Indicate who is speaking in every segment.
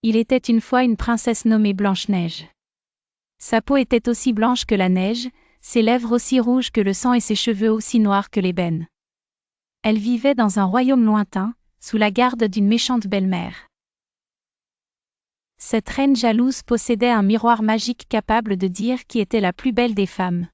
Speaker 1: Il était une fois une princesse nommée Blanche-Neige. Sa peau était aussi blanche que la neige, ses lèvres aussi rouges que le sang et ses cheveux aussi noirs que l'ébène. Elle vivait dans un royaume lointain, sous la garde d'une méchante belle-mère. Cette reine jalouse possédait un miroir magique capable de dire qui était la plus belle des femmes.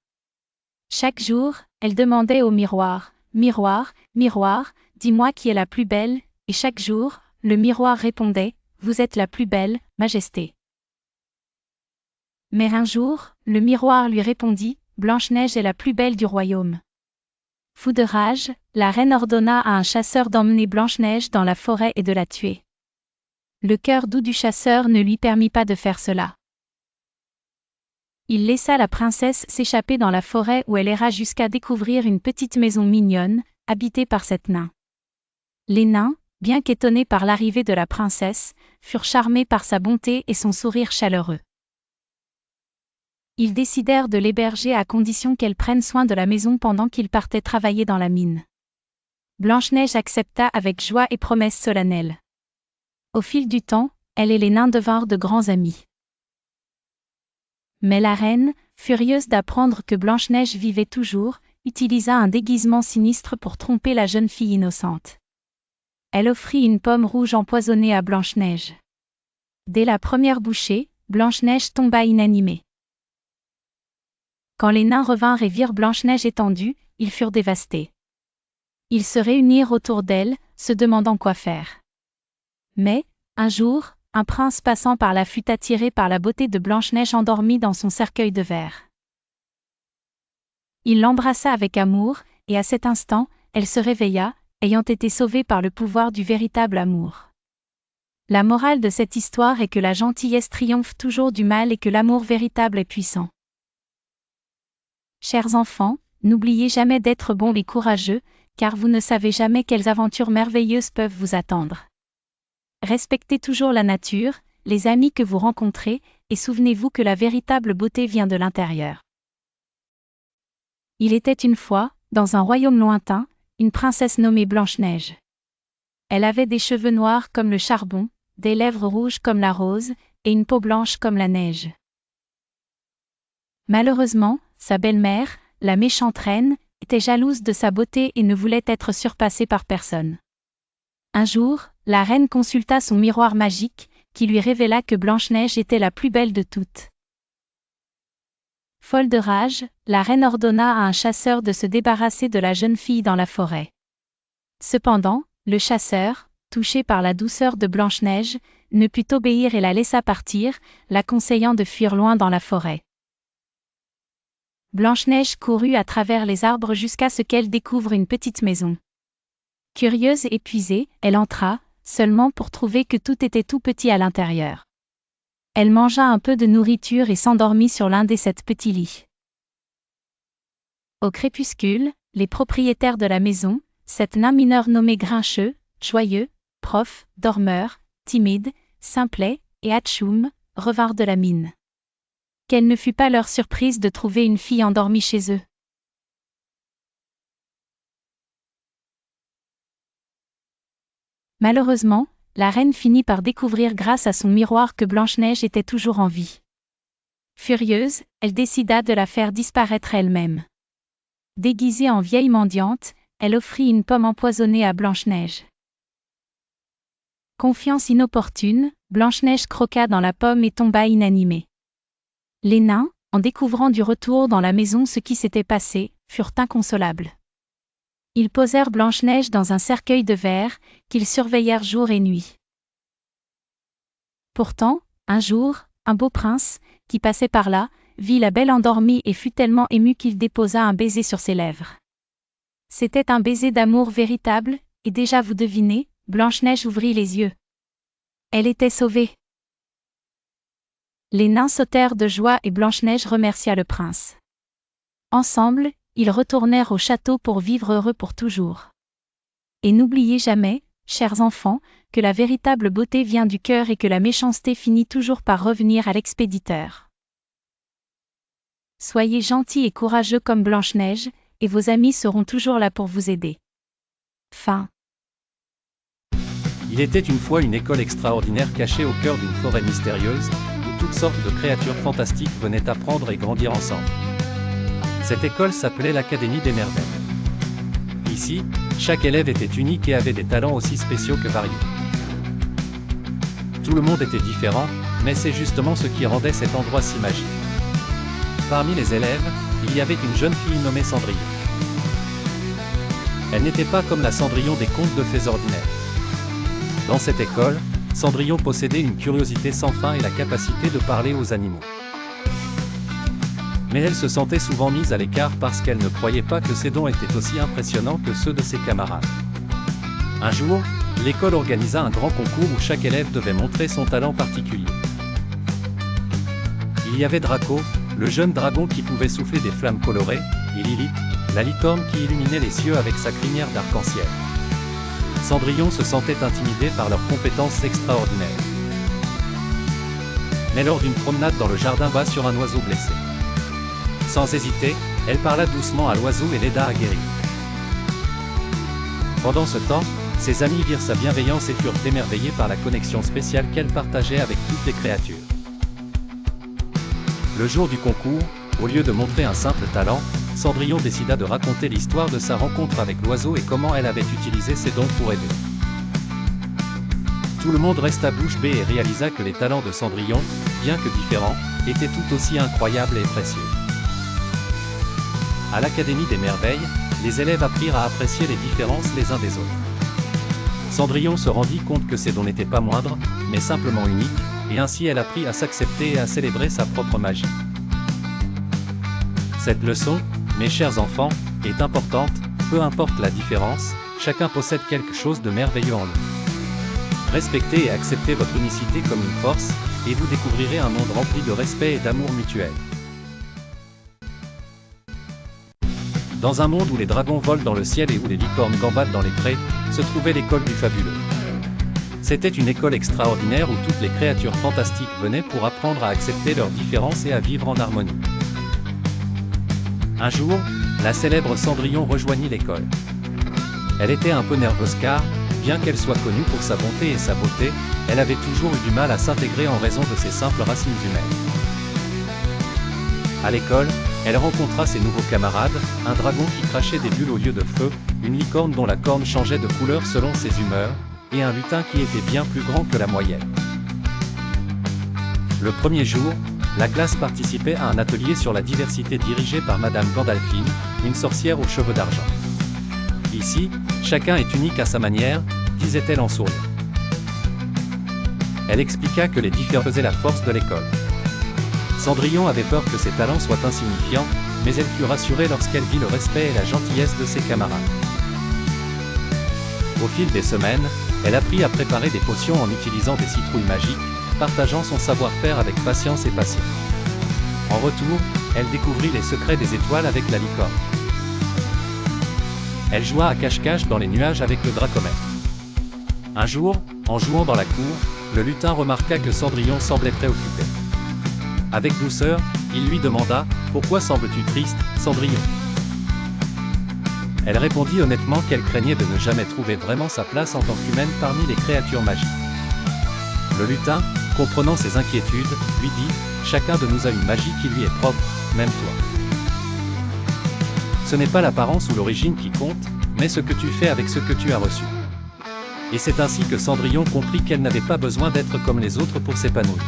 Speaker 1: Chaque jour, elle demandait au miroir, « Miroir, miroir, dis-moi qui est la plus belle », et chaque jour, le miroir répondait, « Vous êtes la plus belle, Majesté ». Mais un jour, le miroir lui répondit, « Blanche-Neige est la plus belle du royaume ». Fou de rage, la reine ordonna à un chasseur d'emmener Blanche-Neige dans la forêt et de la tuer. Le cœur doux du chasseur ne lui permit pas de faire cela. Il laissa la princesse s'échapper dans la forêt où elle erra jusqu'à découvrir une petite maison mignonne, habitée par 7 nains. Les nains, bien qu'étonnés par l'arrivée de la princesse, furent charmés par sa bonté et son sourire chaleureux. Ils décidèrent de l'héberger à condition qu'elle prenne soin de la maison pendant qu'ils partaient travailler dans la mine. Blanche-Neige accepta avec joie et promesse solennelle. Au fil du temps, elle et les nains devinrent de grands amis. Mais la reine, furieuse d'apprendre que Blanche-Neige vivait toujours, utilisa un déguisement sinistre pour tromper la jeune fille innocente. Elle offrit une pomme rouge empoisonnée à Blanche-Neige. Dès la première bouchée, Blanche-Neige tomba inanimée. Quand les nains revinrent et virent Blanche-Neige étendue, ils furent dévastés. Ils se réunirent autour d'elle, se demandant quoi faire. Mais, un jour, un prince passant par là fut attiré par la beauté de Blanche-Neige endormie dans son cercueil de verre. Il l'embrassa avec amour, et à cet instant, elle se réveilla, ayant été sauvée par le pouvoir du véritable amour. La morale de cette histoire est que la gentillesse triomphe toujours du mal et que l'amour véritable est puissant. Chers enfants, n'oubliez jamais d'être bons et courageux, car vous ne savez jamais quelles aventures merveilleuses peuvent vous attendre. Respectez toujours la nature, les amis que vous rencontrez, et souvenez-vous que la véritable beauté vient de l'intérieur. Il était une fois, dans un royaume lointain, une princesse nommée Blanche-Neige. Elle avait des cheveux noirs comme le charbon, des lèvres rouges comme la rose, et une peau blanche comme la neige. Malheureusement, sa belle-mère, la méchante reine, était jalouse de sa beauté et ne voulait être surpassée par personne. Un jour, la reine consulta son miroir magique, qui lui révéla que Blanche-Neige était la plus belle de toutes. Folle de rage, la reine ordonna à un chasseur de se débarrasser de la jeune fille dans la forêt. Cependant, le chasseur, touché par la douceur de Blanche-Neige, ne put obéir et la laissa partir, la conseillant de fuir loin dans la forêt. Blanche-Neige courut à travers les arbres jusqu'à ce qu'elle découvre une petite maison. Curieuse et épuisée, elle entra, seulement pour trouver que tout était tout petit à l'intérieur. Elle mangea un peu de nourriture et s'endormit sur l'un des 7 petits lits. Au crépuscule, les propriétaires de la maison, 7 nains mineurs nommés Grincheux, Joyeux, Prof, Dormeur, Timide, Simplet et Atchoum, revinrent de la mine. Quelle ne fut pas leur surprise de trouver une fille endormie chez eux. Malheureusement, la reine finit par découvrir grâce à son miroir que Blanche-Neige était toujours en vie. Furieuse, elle décida de la faire disparaître elle-même. Déguisée en vieille mendiante, elle offrit une pomme empoisonnée à Blanche-Neige. Confiance inopportune, Blanche-Neige croqua dans la pomme et tomba inanimée. Les nains, en découvrant du retour dans la maison ce qui s'était passé, furent inconsolables. Ils posèrent Blanche-Neige dans un cercueil de verre, qu'ils surveillèrent jour et nuit. Pourtant, un jour, un beau prince, qui passait par là, vit la belle endormie et fut tellement ému qu'il déposa un baiser sur ses lèvres. C'était un baiser d'amour véritable, et déjà vous devinez, Blanche-Neige ouvrit les yeux. Elle était sauvée. Les nains sautèrent de joie et Blanche-Neige remercia le prince. Ensemble, ils retournèrent au château pour vivre heureux pour toujours. Et n'oubliez jamais, chers enfants, que la véritable beauté vient du cœur et que la méchanceté finit toujours par revenir à l'expéditeur. Soyez gentils et courageux comme Blanche-Neige, et vos amis seront toujours là pour vous aider. Fin.
Speaker 2: Il était une fois une école extraordinaire cachée au cœur d'une forêt mystérieuse, où toutes sortes de créatures fantastiques venaient apprendre et grandir ensemble. Cette école s'appelait l'Académie des Merveilles. Ici, chaque élève était unique et avait des talents aussi spéciaux que variés. Tout le monde était différent, mais c'est justement ce qui rendait cet endroit si magique. Parmi les élèves, il y avait une jeune fille nommée Cendrillon. Elle n'était pas comme la Cendrillon des contes de fées ordinaires. Dans cette école, Cendrillon possédait une curiosité sans fin et la capacité de parler aux animaux. Mais elle se sentait souvent mise à l'écart parce qu'elle ne croyait pas que ses dons étaient aussi impressionnants que ceux de ses camarades. Un jour, l'école organisa un grand concours où chaque élève devait montrer son talent particulier. Il y avait Draco, le jeune dragon qui pouvait souffler des flammes colorées, et Lilith, la licorne qui illuminait les cieux avec sa crinière d'arc-en-ciel. Cendrillon se sentait intimidée par leurs compétences extraordinaires. Mais lors d'une promenade dans le jardin va sur un oiseau blessé. Sans hésiter, elle parla doucement à l'oiseau et l'aida à guérir. Pendant ce temps, ses amis virent sa bienveillance et furent émerveillés par la connexion spéciale qu'elle partageait avec toutes les créatures. Le jour du concours, au lieu de montrer un simple talent, Cendrillon décida de raconter l'histoire de sa rencontre avec l'oiseau et comment elle avait utilisé ses dons pour aider. Tout le monde resta bouche bée et réalisa que les talents de Cendrillon, bien que différents, étaient tout aussi incroyables et précieux. À l'Académie des Merveilles, les élèves apprirent à apprécier les différences les uns des autres. Cendrillon se rendit compte que ses dons n'étaient pas moindres, mais simplement uniques, et ainsi elle apprit à s'accepter et à célébrer sa propre magie. Cette leçon, mes chers enfants, est importante, peu importe la différence, chacun possède quelque chose de merveilleux en lui. Respectez et acceptez votre unicité comme une force, et vous découvrirez un monde rempli de respect et d'amour mutuel. Dans un monde où les dragons volent dans le ciel et où les licornes gambadent dans les prés, se trouvait l'école du fabuleux. C'était une école extraordinaire où toutes les créatures fantastiques venaient pour apprendre à accepter leurs différences et à vivre en harmonie. Un jour, la célèbre Cendrillon rejoignit l'école. Elle était un peu nerveuse car, bien qu'elle soit connue pour sa bonté et sa beauté, elle avait toujours eu du mal à s'intégrer en raison de ses simples racines humaines. À l'école, elle rencontra ses nouveaux camarades, un dragon qui crachait des bulles au lieu de feu, une licorne dont la corne changeait de couleur selon ses humeurs, et un lutin qui était bien plus grand que la moyenne. Le premier jour, la classe participait à un atelier sur la diversité dirigé par Madame Gandalfine, une sorcière aux cheveux d'argent. Ici, chacun est unique à sa manière, disait-elle en souriant. Elle expliqua que les différences faisaient la force de l'école. Cendrillon avait peur que ses talents soient insignifiants, mais elle fut rassurée lorsqu'elle vit le respect et la gentillesse de ses camarades. Au fil des semaines, elle apprit à préparer des potions en utilisant des citrouilles magiques, partageant son savoir-faire avec patience et passion. En retour, elle découvrit les secrets des étoiles avec la licorne. Elle joua à cache-cache dans les nuages avec le dracomètre. Un jour, en jouant dans la cour, le lutin remarqua que Cendrillon semblait préoccupé. Avec douceur, il lui demanda « Pourquoi sembles-tu triste, Cendrillon ?» Elle répondit honnêtement qu'elle craignait de ne jamais trouver vraiment sa place en tant qu'humaine parmi les créatures magiques. Le lutin, comprenant ses inquiétudes, lui dit « Chacun de nous a une magie qui lui est propre, même toi. Ce n'est pas l'apparence ou l'origine qui compte, mais ce que tu fais avec ce que tu as reçu. » Et c'est ainsi que Cendrillon comprit qu'elle n'avait pas besoin d'être comme les autres pour s'épanouir.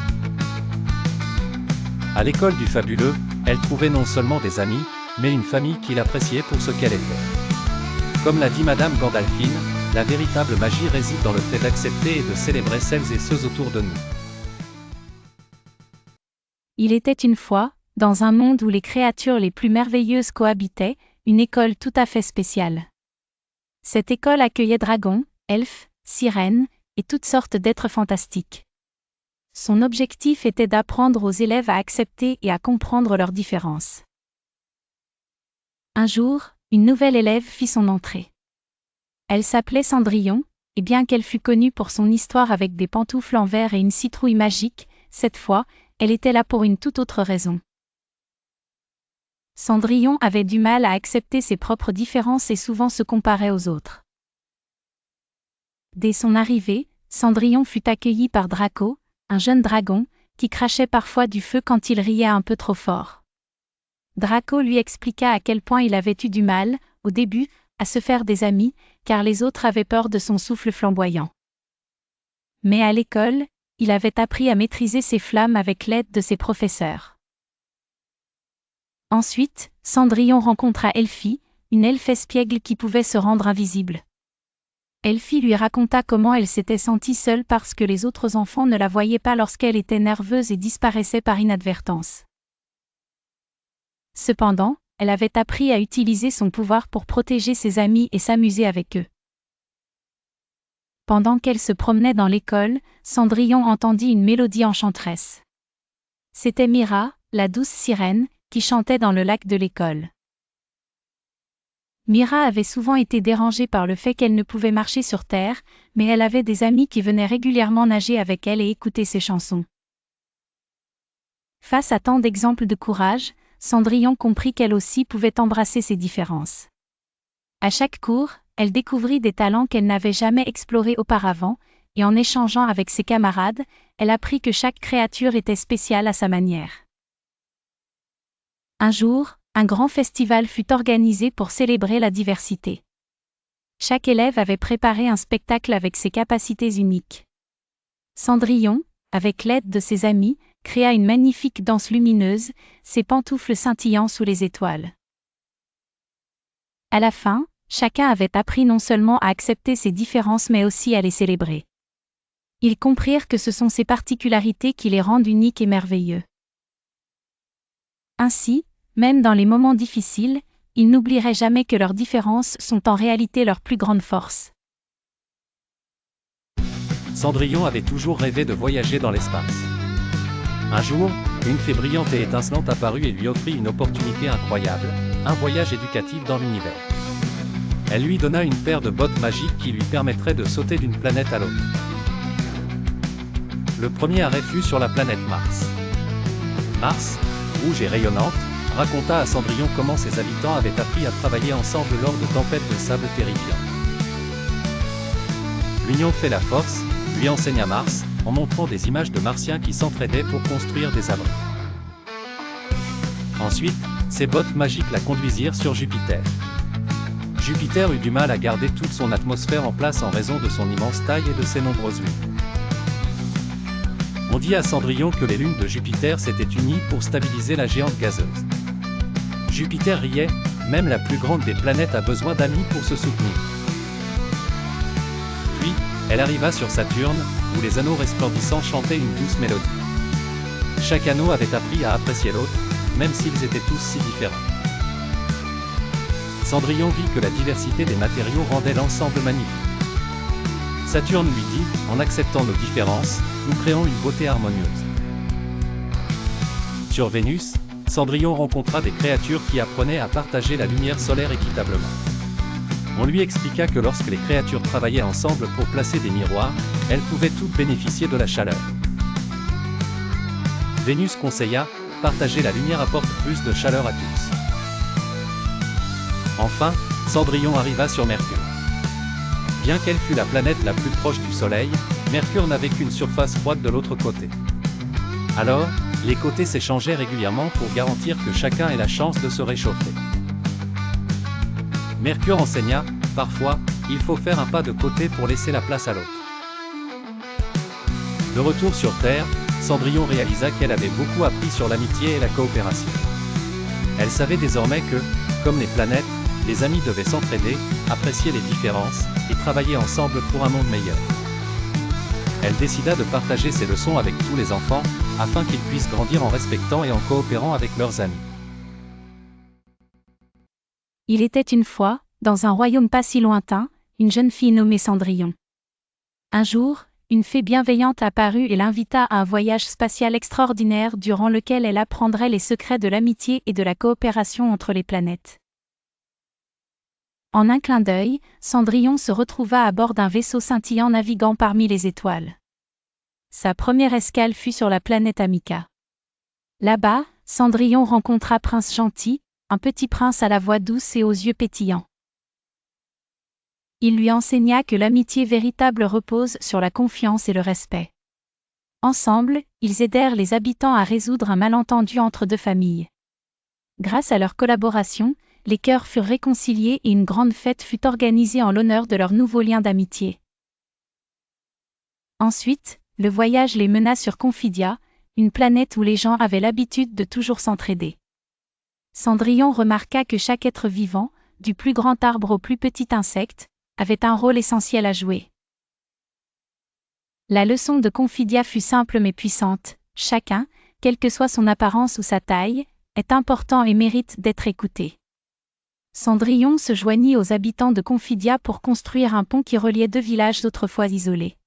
Speaker 2: À l'école du fabuleux, elle trouvait non seulement des amis, mais une famille qui l'appréciait pour ce qu'elle était. Comme l'a dit Madame Gandalfine, la véritable magie réside dans le fait d'accepter et de célébrer celles et ceux autour de nous.
Speaker 1: Il était une fois, dans un monde où les créatures les plus merveilleuses cohabitaient, une école tout à fait spéciale. Cette école accueillait dragons, elfes, sirènes, et toutes sortes d'êtres fantastiques. Son objectif était d'apprendre aux élèves à accepter et à comprendre leurs différences. Un jour, une nouvelle élève fit son entrée. Elle s'appelait Cendrillon, et bien qu'elle fût connue pour son histoire avec des pantoufles en verre et une citrouille magique, cette fois, elle était là pour une toute autre raison. Cendrillon avait du mal à accepter ses propres différences et souvent se comparait aux autres. Dès son arrivée, Cendrillon fut accueilli par Draco, un jeune dragon, qui crachait parfois du feu quand il riait un peu trop fort. Draco lui expliqua à quel point il avait eu du mal, au début, à se faire des amis, car les autres avaient peur de son souffle flamboyant. Mais à l'école, il avait appris à maîtriser ses flammes avec l'aide de ses professeurs. Ensuite, Cendrillon rencontra Elfie, une elfe espiègle qui pouvait se rendre invisible. Elfie lui raconta comment elle s'était sentie seule parce que les autres enfants ne la voyaient pas lorsqu'elle était nerveuse et disparaissait par inadvertance. Cependant, elle avait appris à utiliser son pouvoir pour protéger ses amis et s'amuser avec eux. Pendant qu'elle se promenait dans l'école, Cendrillon entendit une mélodie enchanteresse. C'était Mira, la douce sirène, qui chantait dans le lac de l'école. Mira avait souvent été dérangée par le fait qu'elle ne pouvait marcher sur terre, mais elle avait des amis qui venaient régulièrement nager avec elle et écouter ses chansons. Face à tant d'exemples de courage, Cendrillon comprit qu'elle aussi pouvait embrasser ses différences. À chaque cours, elle découvrit des talents qu'elle n'avait jamais explorés auparavant, et en échangeant avec ses camarades, elle apprit que chaque créature était spéciale à sa manière. Un jour, un grand festival fut organisé pour célébrer la diversité. Chaque élève avait préparé un spectacle avec ses capacités uniques. Cendrillon, avec l'aide de ses amis, créa une magnifique danse lumineuse, ses pantoufles scintillant sous les étoiles. À la fin, chacun avait appris non seulement à accepter ses différences mais aussi à les célébrer. Ils comprirent que ce sont ces particularités qui les rendent uniques et merveilleux. Ainsi, même dans les moments difficiles, ils n'oublieraient jamais que leurs différences sont en réalité leur plus grande force.
Speaker 2: Cendrillon avait toujours rêvé de voyager dans l'espace. Un jour, une fée brillante et étincelante apparut et lui offrit une opportunité incroyable, un voyage éducatif dans l'univers. Elle lui donna une paire de bottes magiques qui lui permettraient de sauter d'une planète à l'autre. Le premier arrêt fut sur la planète Mars. Mars, rouge et rayonnante, raconta à Cendrillon comment ses habitants avaient appris à travailler ensemble lors de tempêtes de sable terrifiantes. L'union fait la force, lui enseigna Mars, en montrant des images de Martiens qui s'entraidaient pour construire des abris. Ensuite, ses bottes magiques la conduisirent sur Jupiter. Jupiter eut du mal à garder toute son atmosphère en place en raison de son immense taille et de ses nombreuses lunes. On dit à Cendrillon que les lunes de Jupiter s'étaient unies pour stabiliser la géante gazeuse. Jupiter riait, même la plus grande des planètes a besoin d'amis pour se soutenir. Puis, elle arriva sur Saturne, où les anneaux resplendissants chantaient une douce mélodie. Chaque anneau avait appris à apprécier l'autre, même s'ils étaient tous si différents. Cendrillon vit que la diversité des matériaux rendait l'ensemble magnifique. Saturne lui dit, en acceptant nos différences, nous créons une beauté harmonieuse. Sur Vénus, Cendrillon rencontra des créatures qui apprenaient à partager la lumière solaire équitablement. On lui expliqua que lorsque les créatures travaillaient ensemble pour placer des miroirs, elles pouvaient toutes bénéficier de la chaleur. Vénus conseilla, partager la lumière apporte plus de chaleur à tous. Enfin, Cendrillon arriva sur Mercure. Bien qu'elle fût la planète la plus proche du Soleil, Mercure n'avait qu'une surface froide de l'autre côté. Alors, les côtés s'échangeaient régulièrement pour garantir que chacun ait la chance de se réchauffer. Mercure enseigna, parfois, il faut faire un pas de côté pour laisser la place à l'autre. De retour sur Terre, Cendrillon réalisa qu'elle avait beaucoup appris sur l'amitié et la coopération. Elle savait désormais que, comme les planètes, les amis devaient s'entraider, apprécier les différences, et travailler ensemble pour un monde meilleur. Elle décida de partager ses leçons avec tous les enfants, afin qu'ils puissent grandir en respectant et en coopérant avec leurs amis.
Speaker 1: Il était une fois, dans un royaume pas si lointain, une jeune fille nommée Cendrillon. Un jour, une fée bienveillante apparut et l'invita à un voyage spatial extraordinaire durant lequel elle apprendrait les secrets de l'amitié et de la coopération entre les planètes. En un clin d'œil, Cendrillon se retrouva à bord d'un vaisseau scintillant naviguant parmi les étoiles. Sa première escale fut sur la planète Amica. Là-bas, Cendrillon rencontra Prince Gentil, un petit prince à la voix douce et aux yeux pétillants. Il lui enseigna que l'amitié véritable repose sur la confiance et le respect. Ensemble, ils aidèrent les habitants à résoudre un malentendu entre deux familles. Grâce à leur collaboration, les cœurs furent réconciliés et une grande fête fut organisée en l'honneur de leur nouveau lien d'amitié. Ensuite, le voyage les mena sur Confidia, une planète où les gens avaient l'habitude de toujours s'entraider. Cendrillon remarqua que chaque être vivant, du plus grand arbre au plus petit insecte, avait un rôle essentiel à jouer. La leçon de Confidia fut simple mais puissante. Chacun, quelle que soit son apparence ou sa taille, est important et mérite d'être écouté. Cendrillon se joignit aux habitants de Confidia pour construire un pont qui reliait deux villages autrefois isolés.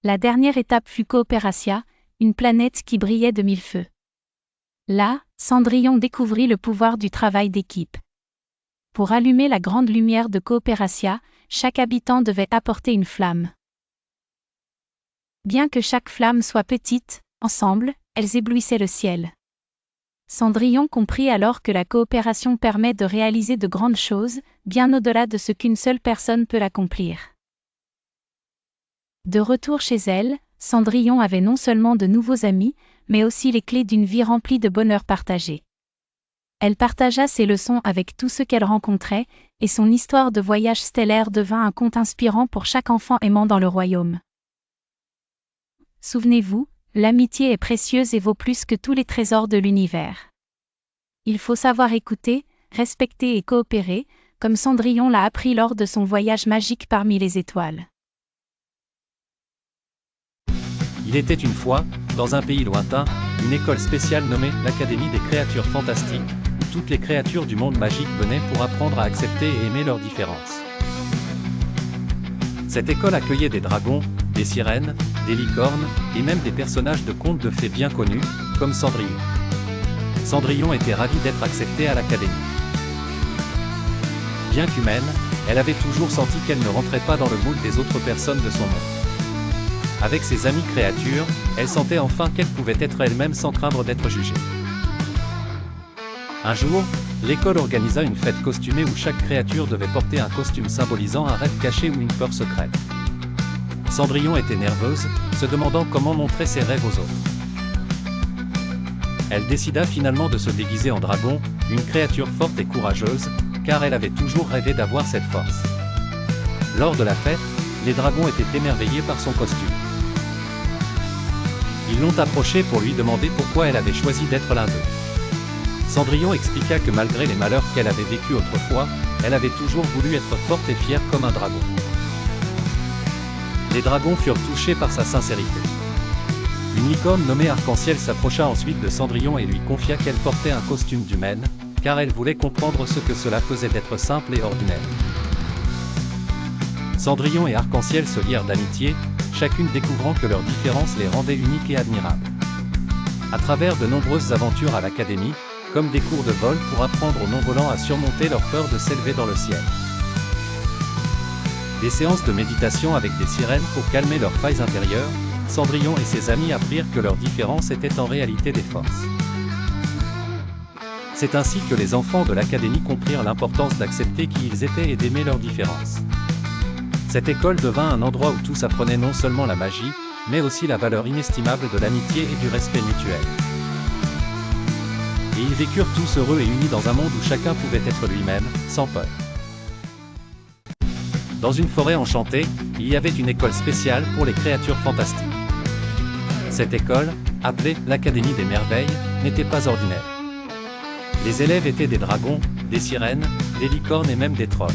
Speaker 1: La dernière étape fut Coopératia, une planète qui brillait de mille feux. Là, Cendrillon découvrit le pouvoir du travail d'équipe. Pour allumer la grande lumière de Coopératia, chaque habitant devait apporter une flamme. Bien que chaque flamme soit petite, ensemble, elles éblouissaient le ciel. Cendrillon comprit alors que la coopération permet de réaliser de grandes choses, bien au-delà de ce qu'une seule personne peut accomplir. De retour chez elle, Cendrillon avait non seulement de nouveaux amis, mais aussi les clés d'une vie remplie de bonheur partagé. Elle partagea ses leçons avec tous ceux qu'elle rencontrait, et son histoire de voyage stellaire devint un conte inspirant pour chaque enfant aimant dans le royaume. Souvenez-vous, l'amitié est précieuse et vaut plus que tous les trésors de l'univers. Il faut savoir écouter, respecter et coopérer, comme Cendrillon l'a appris lors de son voyage magique parmi les étoiles.
Speaker 2: Il était une fois, dans un pays lointain, une école spéciale nommée l'Académie des créatures fantastiques, où toutes les créatures du monde magique venaient pour apprendre à accepter et aimer leurs différences. Cette école accueillait des dragons, des sirènes, des licornes, et même des personnages de contes de fées bien connus, comme Cendrillon. Cendrillon était ravie d'être acceptée à l'Académie. Bien qu'humaine, elle avait toujours senti qu'elle ne rentrait pas dans le moule des autres personnes de son monde. Avec ses amies créatures, elle sentait enfin qu'elle pouvait être elle-même sans craindre d'être jugée. Un jour, l'école organisa une fête costumée où chaque créature devait porter un costume symbolisant un rêve caché ou une peur secrète. Cendrillon était nerveuse, se demandant comment montrer ses rêves aux autres. Elle décida finalement de se déguiser en dragon, une créature forte et courageuse, car elle avait toujours rêvé d'avoir cette force. Lors de la fête, les dragons étaient émerveillés par son costume. Ils l'ont approchée pour lui demander pourquoi elle avait choisi d'être l'un d'eux. Cendrillon expliqua que malgré les malheurs qu'elle avait vécus autrefois, elle avait toujours voulu être forte et fière comme un dragon. Les dragons furent touchés par sa sincérité. Une licorne nommée Arc-en-Ciel s'approcha ensuite de Cendrillon et lui confia qu'elle portait un costume d'humaine, car elle voulait comprendre ce que cela faisait d'être simple et ordinaire. Cendrillon et Arc-en-Ciel se lièrent d'amitié, chacune découvrant que leurs différences les rendaient uniques et admirables. À travers de nombreuses aventures à l'Académie, comme des cours de vol pour apprendre aux non-volants à surmonter leur peur de s'élever dans le ciel. Des séances de méditation avec des sirènes pour calmer leurs failles intérieures, Cendrillon et ses amis apprirent que leurs différences étaient en réalité des forces. C'est ainsi que les enfants de l'Académie comprirent l'importance d'accepter qui ils étaient et d'aimer leurs différences. Cette école devint un endroit où tous apprenaient non seulement la magie, mais aussi la valeur inestimable de l'amitié et du respect mutuel. Et ils vécurent tous heureux et unis dans un monde où chacun pouvait être lui-même, sans peur. Dans une forêt enchantée, il y avait une école spéciale pour les créatures fantastiques. Cette école, appelée l'Académie des Merveilles, n'était pas ordinaire. Les élèves étaient des dragons, des sirènes, des licornes et même des trolls.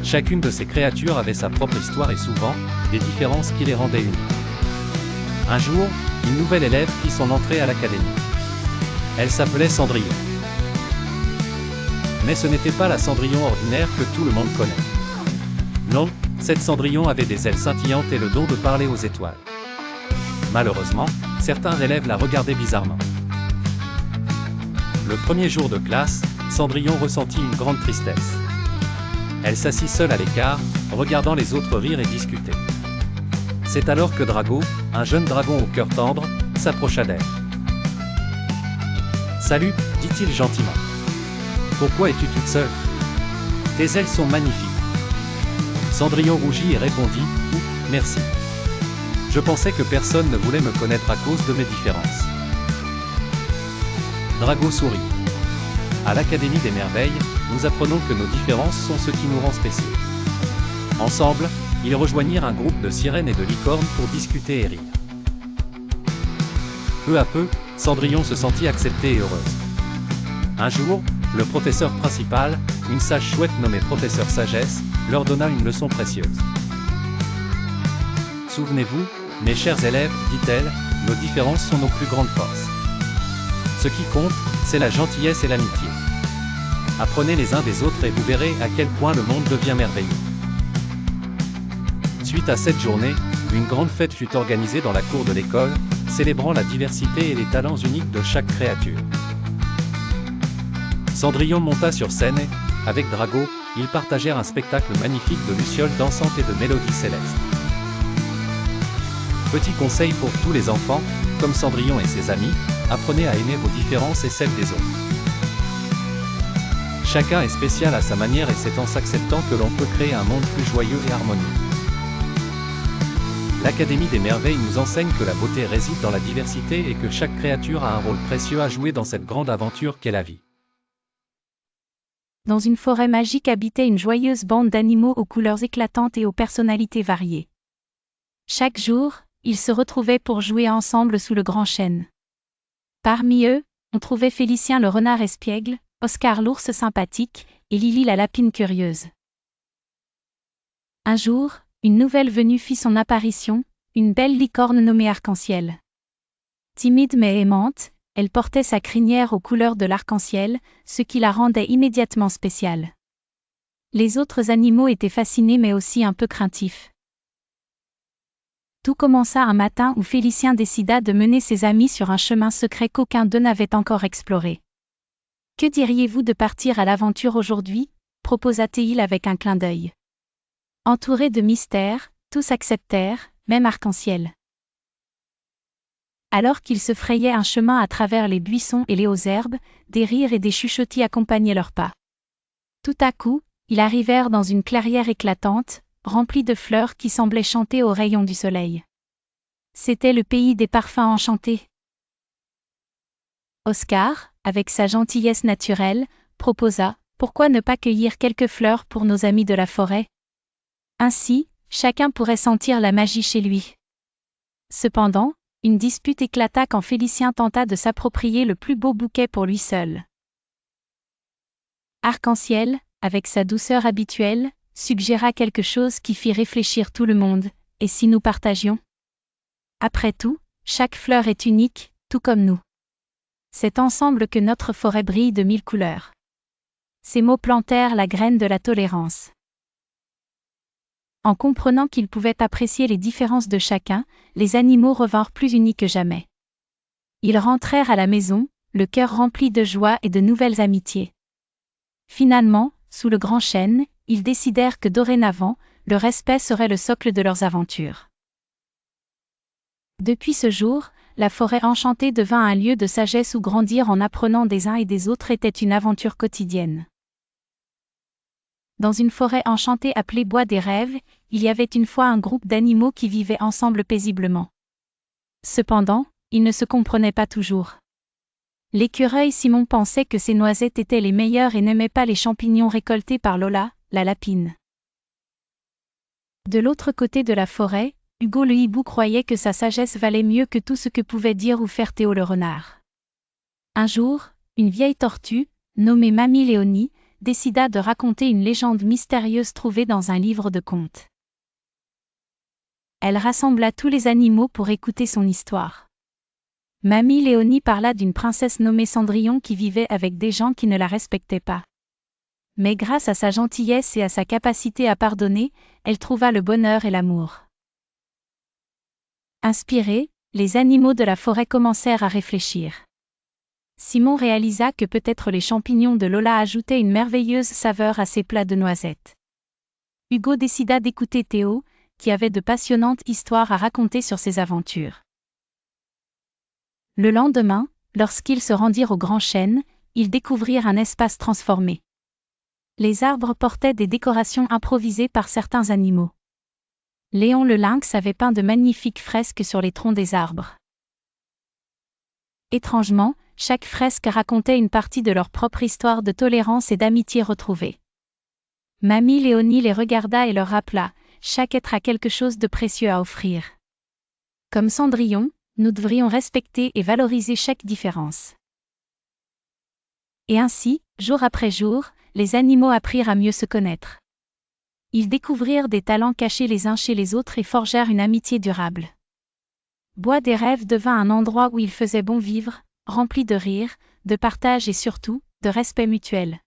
Speaker 2: Chacune de ces créatures avait sa propre histoire et souvent, des différences qui les rendaient uniques. Un jour, une nouvelle élève fit son entrée à l'Académie. Elle s'appelait Cendrillon. Mais ce n'était pas la Cendrillon ordinaire que tout le monde connaît. Non, cette Cendrillon avait des ailes scintillantes et le don de parler aux étoiles. Malheureusement, certains élèves la regardaient bizarrement. Le premier jour de classe, Cendrillon ressentit une grande tristesse. Elle s'assit seule à l'écart, regardant les autres rire et discuter. C'est alors que Drago, un jeune dragon au cœur tendre, s'approcha d'elle. « Salut, dit-il gentiment. Pourquoi es-tu toute seule ? Tes ailes sont magnifiques. Cendrillon rougit et répondit, merci. Je pensais que personne ne voulait me connaître à cause de mes différences. Drago sourit. À l'Académie des Merveilles, nous apprenons que nos différences sont ce qui nous rend spéciaux. Ensemble, ils rejoignirent un groupe de sirènes et de licornes pour discuter et rire. Peu à peu, Cendrillon se sentit acceptée et heureuse. Un jour, le professeur principal, une sage chouette nommée Professeur Sagesse, leur donna une leçon précieuse. Souvenez-vous, mes chers élèves, dit-elle, nos différences sont nos plus grandes forces. Ce qui compte, c'est la gentillesse et l'amitié. Apprenez les uns des autres et vous verrez à quel point le monde devient merveilleux. Suite à cette journée, une grande fête fut organisée dans la cour de l'école, célébrant la diversité et les talents uniques de chaque créature. Cendrillon monta sur scène et, avec Drago, ils partagèrent un spectacle magnifique de lucioles dansantes et de mélodies célestes. Petit conseil pour tous les enfants, comme Cendrillon et ses amis, apprenez à aimer vos différences et celles des autres. Chacun est spécial à sa manière et c'est en s'acceptant que l'on peut créer un monde plus joyeux et harmonieux. L'Académie des Merveilles nous enseigne que la beauté réside dans la diversité et que chaque créature a un rôle précieux à jouer dans cette grande aventure qu'est la vie.
Speaker 1: Dans une forêt magique habitait une joyeuse bande d'animaux aux couleurs éclatantes et aux personnalités variées. Chaque jour, ils se retrouvaient pour jouer ensemble sous le grand chêne. Parmi eux, on trouvait Félicien le renard espiègle, Oscar l'ours sympathique, et Lily la lapine curieuse. Un jour, une nouvelle venue fit son apparition, une belle licorne nommée Arc-en-Ciel. Timide mais aimante, elle portait sa crinière aux couleurs de l'arc-en-ciel, ce qui la rendait immédiatement spéciale. Les autres animaux étaient fascinés mais aussi un peu craintifs. Tout commença un matin où Félicien décida de mener ses amis sur un chemin secret qu'aucun d'eux n'avait encore exploré. « Que diriez-vous de partir à l'aventure aujourd'hui » proposa-t-il avec un clin d'œil. Entourés de mystères, tous acceptèrent, même Arc-en-Ciel. Alors qu'ils se frayaient un chemin à travers les buissons et les hautes herbes, des rires et des chuchotis accompagnaient leurs pas. Tout à coup, ils arrivèrent dans une clairière éclatante, remplie de fleurs qui semblaient chanter aux rayons du soleil. C'était le pays des parfums enchantés. Oscar, avec sa gentillesse naturelle, proposa « Pourquoi ne pas cueillir quelques fleurs pour nos amis de la forêt ?» Ainsi, chacun pourrait sentir la magie chez lui. Cependant, une dispute éclata quand Félicien tenta de s'approprier le plus beau bouquet pour lui seul. Arc-en-Ciel, avec sa douceur habituelle, suggéra quelque chose qui fit réfléchir tout le monde, et si nous partagions ? Après tout, chaque fleur est unique, tout comme nous. C'est ensemble que notre forêt brille de 1000 couleurs. Ces mots plantèrent la graine de la tolérance. En comprenant qu'ils pouvaient apprécier les différences de chacun, les animaux revinrent plus unis que jamais. Ils rentrèrent à la maison, le cœur rempli de joie et de nouvelles amitiés. Finalement, sous le grand chêne, ils décidèrent que dorénavant, le respect serait le socle de leurs aventures. Depuis ce jour, la forêt enchantée devint un lieu de sagesse où grandir en apprenant des uns et des autres était une aventure quotidienne. Dans une forêt enchantée appelée Bois des Rêves, il y avait une fois un groupe d'animaux qui vivaient ensemble paisiblement. Cependant, ils ne se comprenaient pas toujours. L'écureuil Simon pensait que ses noisettes étaient les meilleures et n'aimait pas les champignons récoltés par Lola, la lapine. De l'autre côté de la forêt, Hugo le hibou croyait que sa sagesse valait mieux que tout ce que pouvait dire ou faire Théo le renard. Un jour, une vieille tortue, nommée Mamie Léonie, décida de raconter une légende mystérieuse trouvée dans un livre de contes. Elle rassembla tous les animaux pour écouter son histoire. Mamie Léonie parla d'une princesse nommée Cendrillon qui vivait avec des gens qui ne la respectaient pas. Mais grâce à sa gentillesse et à sa capacité à pardonner, elle trouva le bonheur et l'amour. Inspirés, les animaux de la forêt commencèrent à réfléchir. Simon réalisa que peut-être les champignons de Lola ajoutaient une merveilleuse saveur à ses plats de noisettes. Hugo décida d'écouter Théo, qui avait de passionnantes histoires à raconter sur ses aventures. Le lendemain, lorsqu'ils se rendirent au grand chêne, ils découvrirent un espace transformé. Les arbres portaient des décorations improvisées par certains animaux. Léon le lynx avait peint de magnifiques fresques sur les troncs des arbres. Étrangement, chaque fresque racontait une partie de leur propre histoire de tolérance et d'amitié retrouvée. Mamie Léonie les regarda et leur rappela, chaque être a quelque chose de précieux à offrir. Comme Cendrillon, nous devrions respecter et valoriser chaque différence. Et ainsi, jour après jour, les animaux apprirent à mieux se connaître. Ils découvrirent des talents cachés les uns chez les autres et forgèrent une amitié durable. Bois des Rêves devint un endroit où il faisait bon vivre, rempli de rire, de partage et surtout, de respect mutuel.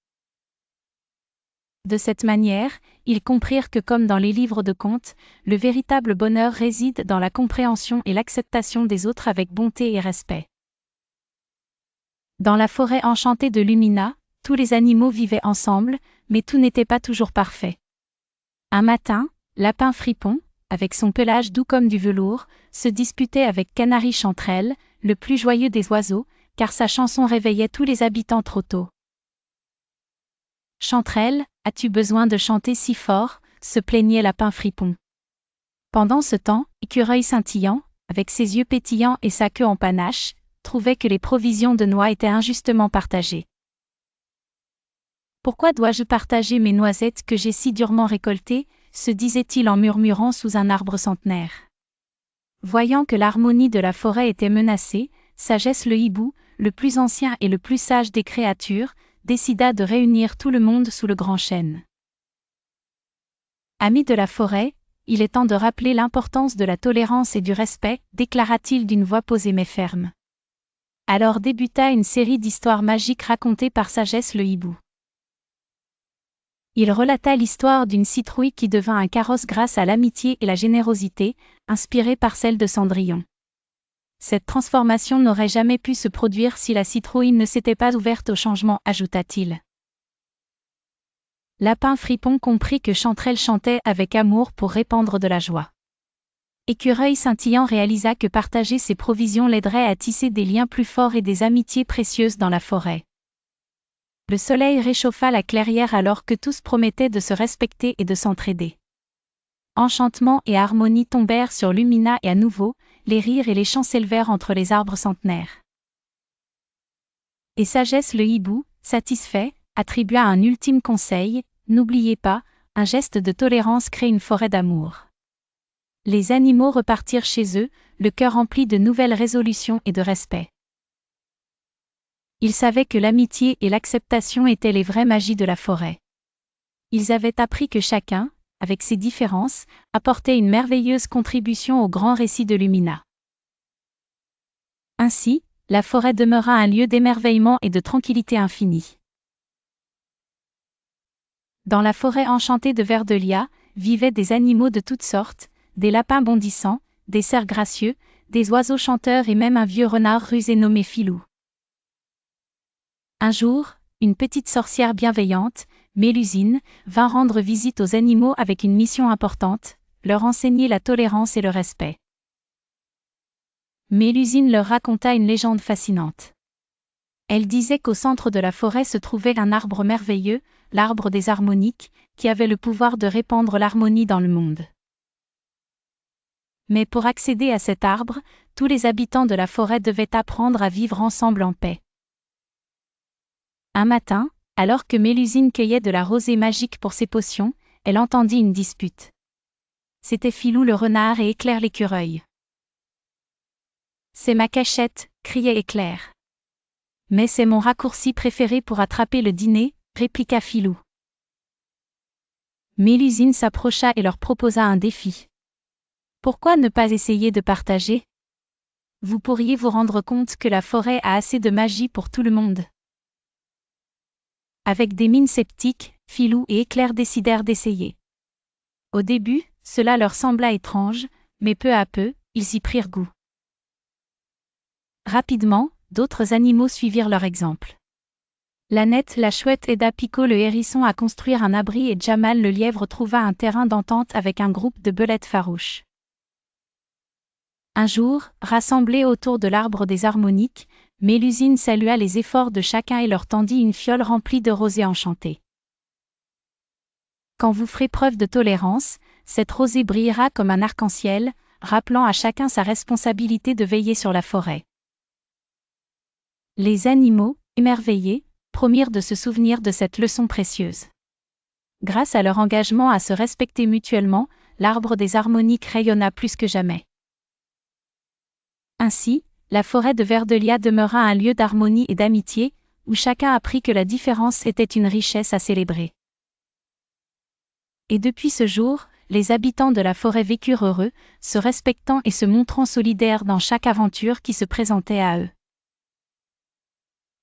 Speaker 1: De cette manière, ils comprirent que comme dans les livres de contes, le véritable bonheur réside dans la compréhension et l'acceptation des autres avec bonté et respect. Dans la forêt enchantée de Lumina, tous les animaux vivaient ensemble, mais tout n'était pas toujours parfait. Un matin, Lapin Fripon, avec son pelage doux comme du velours, se disputait avec Canari Chanterelle, le plus joyeux des oiseaux, car sa chanson réveillait tous les habitants trop tôt. « Chanterelle, as-tu besoin de chanter si fort ?» se plaignait Lapin Fripon. Pendant ce temps, Écureuil Scintillant, avec ses yeux pétillants et sa queue en panache, trouvait que les provisions de noix étaient injustement partagées. « Pourquoi dois-je partager mes noisettes que j'ai si durement récoltées ?» se disait-il en murmurant sous un arbre centenaire. Voyant que l'harmonie de la forêt était menacée, Sagesse le hibou, le plus ancien et le plus sage des créatures, décida de réunir tout le monde sous le grand chêne. Amis de la forêt, il est temps de rappeler l'importance de la tolérance et du respect, déclara-t-il d'une voix posée mais ferme. Alors débuta une série d'histoires magiques racontées par Sagesse le hibou. Il relata l'histoire d'une citrouille qui devint un carrosse grâce à l'amitié et la générosité, inspirée par celle de Cendrillon. Cette transformation n'aurait jamais pu se produire si la citrouille ne s'était pas ouverte au changement, ajouta-t-il. Lapin Fripon comprit que Chanterelle chantait avec amour pour répandre de la joie. Écureuil Scintillant réalisa que partager ses provisions l'aiderait à tisser des liens plus forts et des amitiés précieuses dans la forêt. Le soleil réchauffa la clairière alors que tous promettaient de se respecter et de s'entraider. Enchantement et harmonie tombèrent sur Lumina et à nouveau, les rires et les chants s'élevèrent entre les arbres centenaires. Et Sagesse le hibou, satisfait, attribua un ultime conseil, n'oubliez pas, un geste de tolérance crée une forêt d'amour. Les animaux repartirent chez eux, le cœur rempli de nouvelles résolutions et de respect. Ils savaient que l'amitié et l'acceptation étaient les vraies magies de la forêt. Ils avaient appris que chacun, avec ses différences, apportait une merveilleuse contribution au grand récit de Lumina. Ainsi, la forêt demeura un lieu d'émerveillement et de tranquillité infinie. Dans la forêt enchantée de Verdelia, vivaient des animaux de toutes sortes, des lapins bondissants, des cerfs gracieux, des oiseaux chanteurs et même un vieux renard rusé nommé Filou. Un jour, une petite sorcière bienveillante, Mélusine, vint rendre visite aux animaux avec une mission importante, leur enseigner la tolérance et le respect. Mélusine leur raconta une légende fascinante. Elle disait qu'au centre de la forêt se trouvait un arbre merveilleux, l'arbre des harmoniques, qui avait le pouvoir de répandre l'harmonie dans le monde. Mais pour accéder à cet arbre, tous les habitants de la forêt devaient apprendre à vivre ensemble en paix. Un matin, alors que Mélusine cueillait de la rosée magique pour ses potions, elle entendit une dispute. C'était Filou le renard et Éclair l'écureuil. « C'est ma cachette !» criait Éclair. « Mais c'est mon raccourci préféré pour attraper le dîner !» répliqua Filou. Mélusine s'approcha et leur proposa un défi. « Pourquoi ne pas essayer de partager ? Vous pourriez vous rendre compte que la forêt a assez de magie pour tout le monde. » Avec des mines sceptiques, Filou et Éclair décidèrent d'essayer. Au début, cela leur sembla étrange, mais peu à peu, ils y prirent goût. Rapidement, d'autres animaux suivirent leur exemple. Lanette la chouette aida Pico le hérisson à construire un abri et Jamal le lièvre trouva un terrain d'entente avec un groupe de belettes farouches. Un jour, rassemblés autour de l'arbre des harmoniques, Mélusine salua les efforts de chacun et leur tendit une fiole remplie de rosée enchantée. Quand vous ferez preuve de tolérance, cette rosée brillera comme un arc-en-ciel, rappelant à chacun sa responsabilité de veiller sur la forêt. Les animaux, émerveillés, promirent de se souvenir de cette leçon précieuse. Grâce à leur engagement à se respecter mutuellement, l'arbre des harmoniques rayonna plus que jamais. Ainsi, la forêt de Verdelia demeura un lieu d'harmonie et d'amitié, où chacun apprit que la différence était une richesse à célébrer. Et depuis ce jour, les habitants de la forêt vécurent heureux, se respectant et se montrant solidaires dans chaque aventure qui se présentait à eux.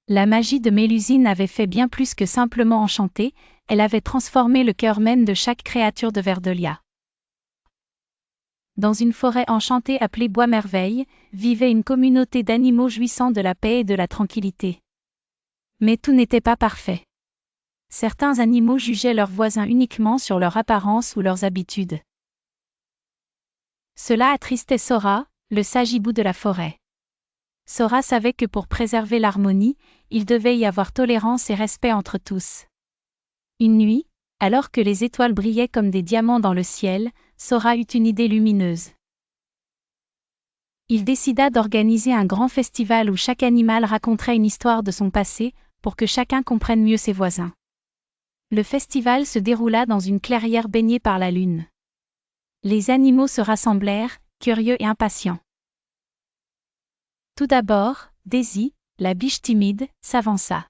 Speaker 1: La magie de Mélusine avait fait bien plus que simplement enchanter, elle avait transformé le cœur même de chaque créature de Verdelia. Dans une forêt enchantée appelée Bois-Merveille, vivait une communauté d'animaux jouissant de la paix et de la tranquillité. Mais tout n'était pas parfait. Certains animaux jugeaient leurs voisins uniquement sur leur apparence ou leurs habitudes. Cela attristait Sora, le sage hibou de la forêt. Sora savait que pour préserver l'harmonie, il devait y avoir tolérance et respect entre tous. Une nuit, alors que les étoiles brillaient comme des diamants dans le ciel, Sora eut une idée lumineuse. Il décida d'organiser un grand festival où chaque animal raconterait une histoire de son passé, pour que chacun comprenne mieux ses voisins. Le festival se déroula dans une clairière baignée par la lune. Les animaux se rassemblèrent, curieux et impatients. Tout d'abord, Daisy, la biche timide, s'avança.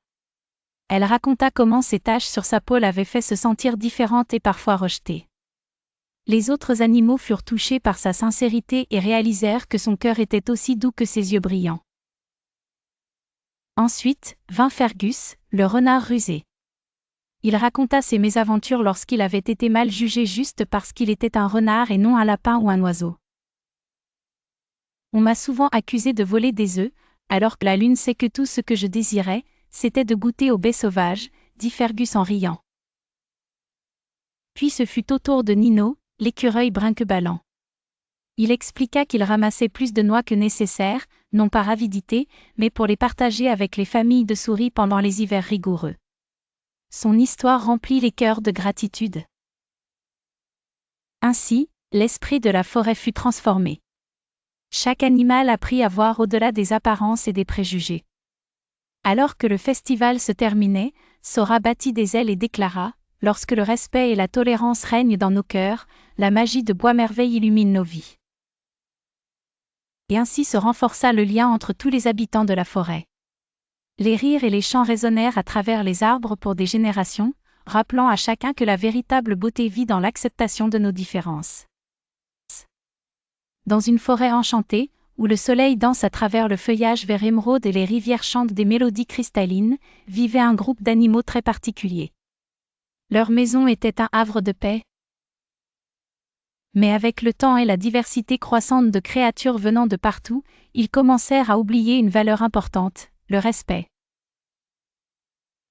Speaker 1: Elle raconta comment ses taches sur sa peau l'avaient fait se sentir différente et parfois rejetée. Les autres animaux furent touchés par sa sincérité et réalisèrent que son cœur était aussi doux que ses yeux brillants. Ensuite, vint Fergus, le renard rusé. Il raconta ses mésaventures lorsqu'il avait été mal jugé juste parce qu'il était un renard et non un lapin ou un oiseau. On m'a souvent accusé de voler des œufs, alors que la lune sait que tout ce que je désirais, c'était de goûter aux baies sauvages, dit Fergus en riant. Puis ce fut au tour de Nino, l'écureuil brinque-ballant. Il expliqua qu'il ramassait plus de noix que nécessaire, non par avidité, mais pour les partager avec les familles de souris pendant les hivers rigoureux. Son histoire remplit les cœurs de gratitude. Ainsi, l'esprit de la forêt fut transformé. Chaque animal apprit à voir au-delà des apparences et des préjugés. Alors que le festival se terminait, Sora battit des ailes et déclara « Lorsque le respect et la tolérance règnent dans nos cœurs, la magie de Bois-Merveille illumine nos vies. » Et ainsi se renforça le lien entre tous les habitants de la forêt. Les rires et les chants résonnèrent à travers les arbres pour des générations, rappelant à chacun que la véritable beauté vit dans l'acceptation de nos différences. Dans une forêt enchantée, où le soleil danse à travers le feuillage vert émeraude et les rivières chantent des mélodies cristallines, vivait un groupe d'animaux très particulier. Leur maison était un havre de paix. Mais avec le temps et la diversité croissante de créatures venant de partout, ils commencèrent à oublier une valeur importante, le respect.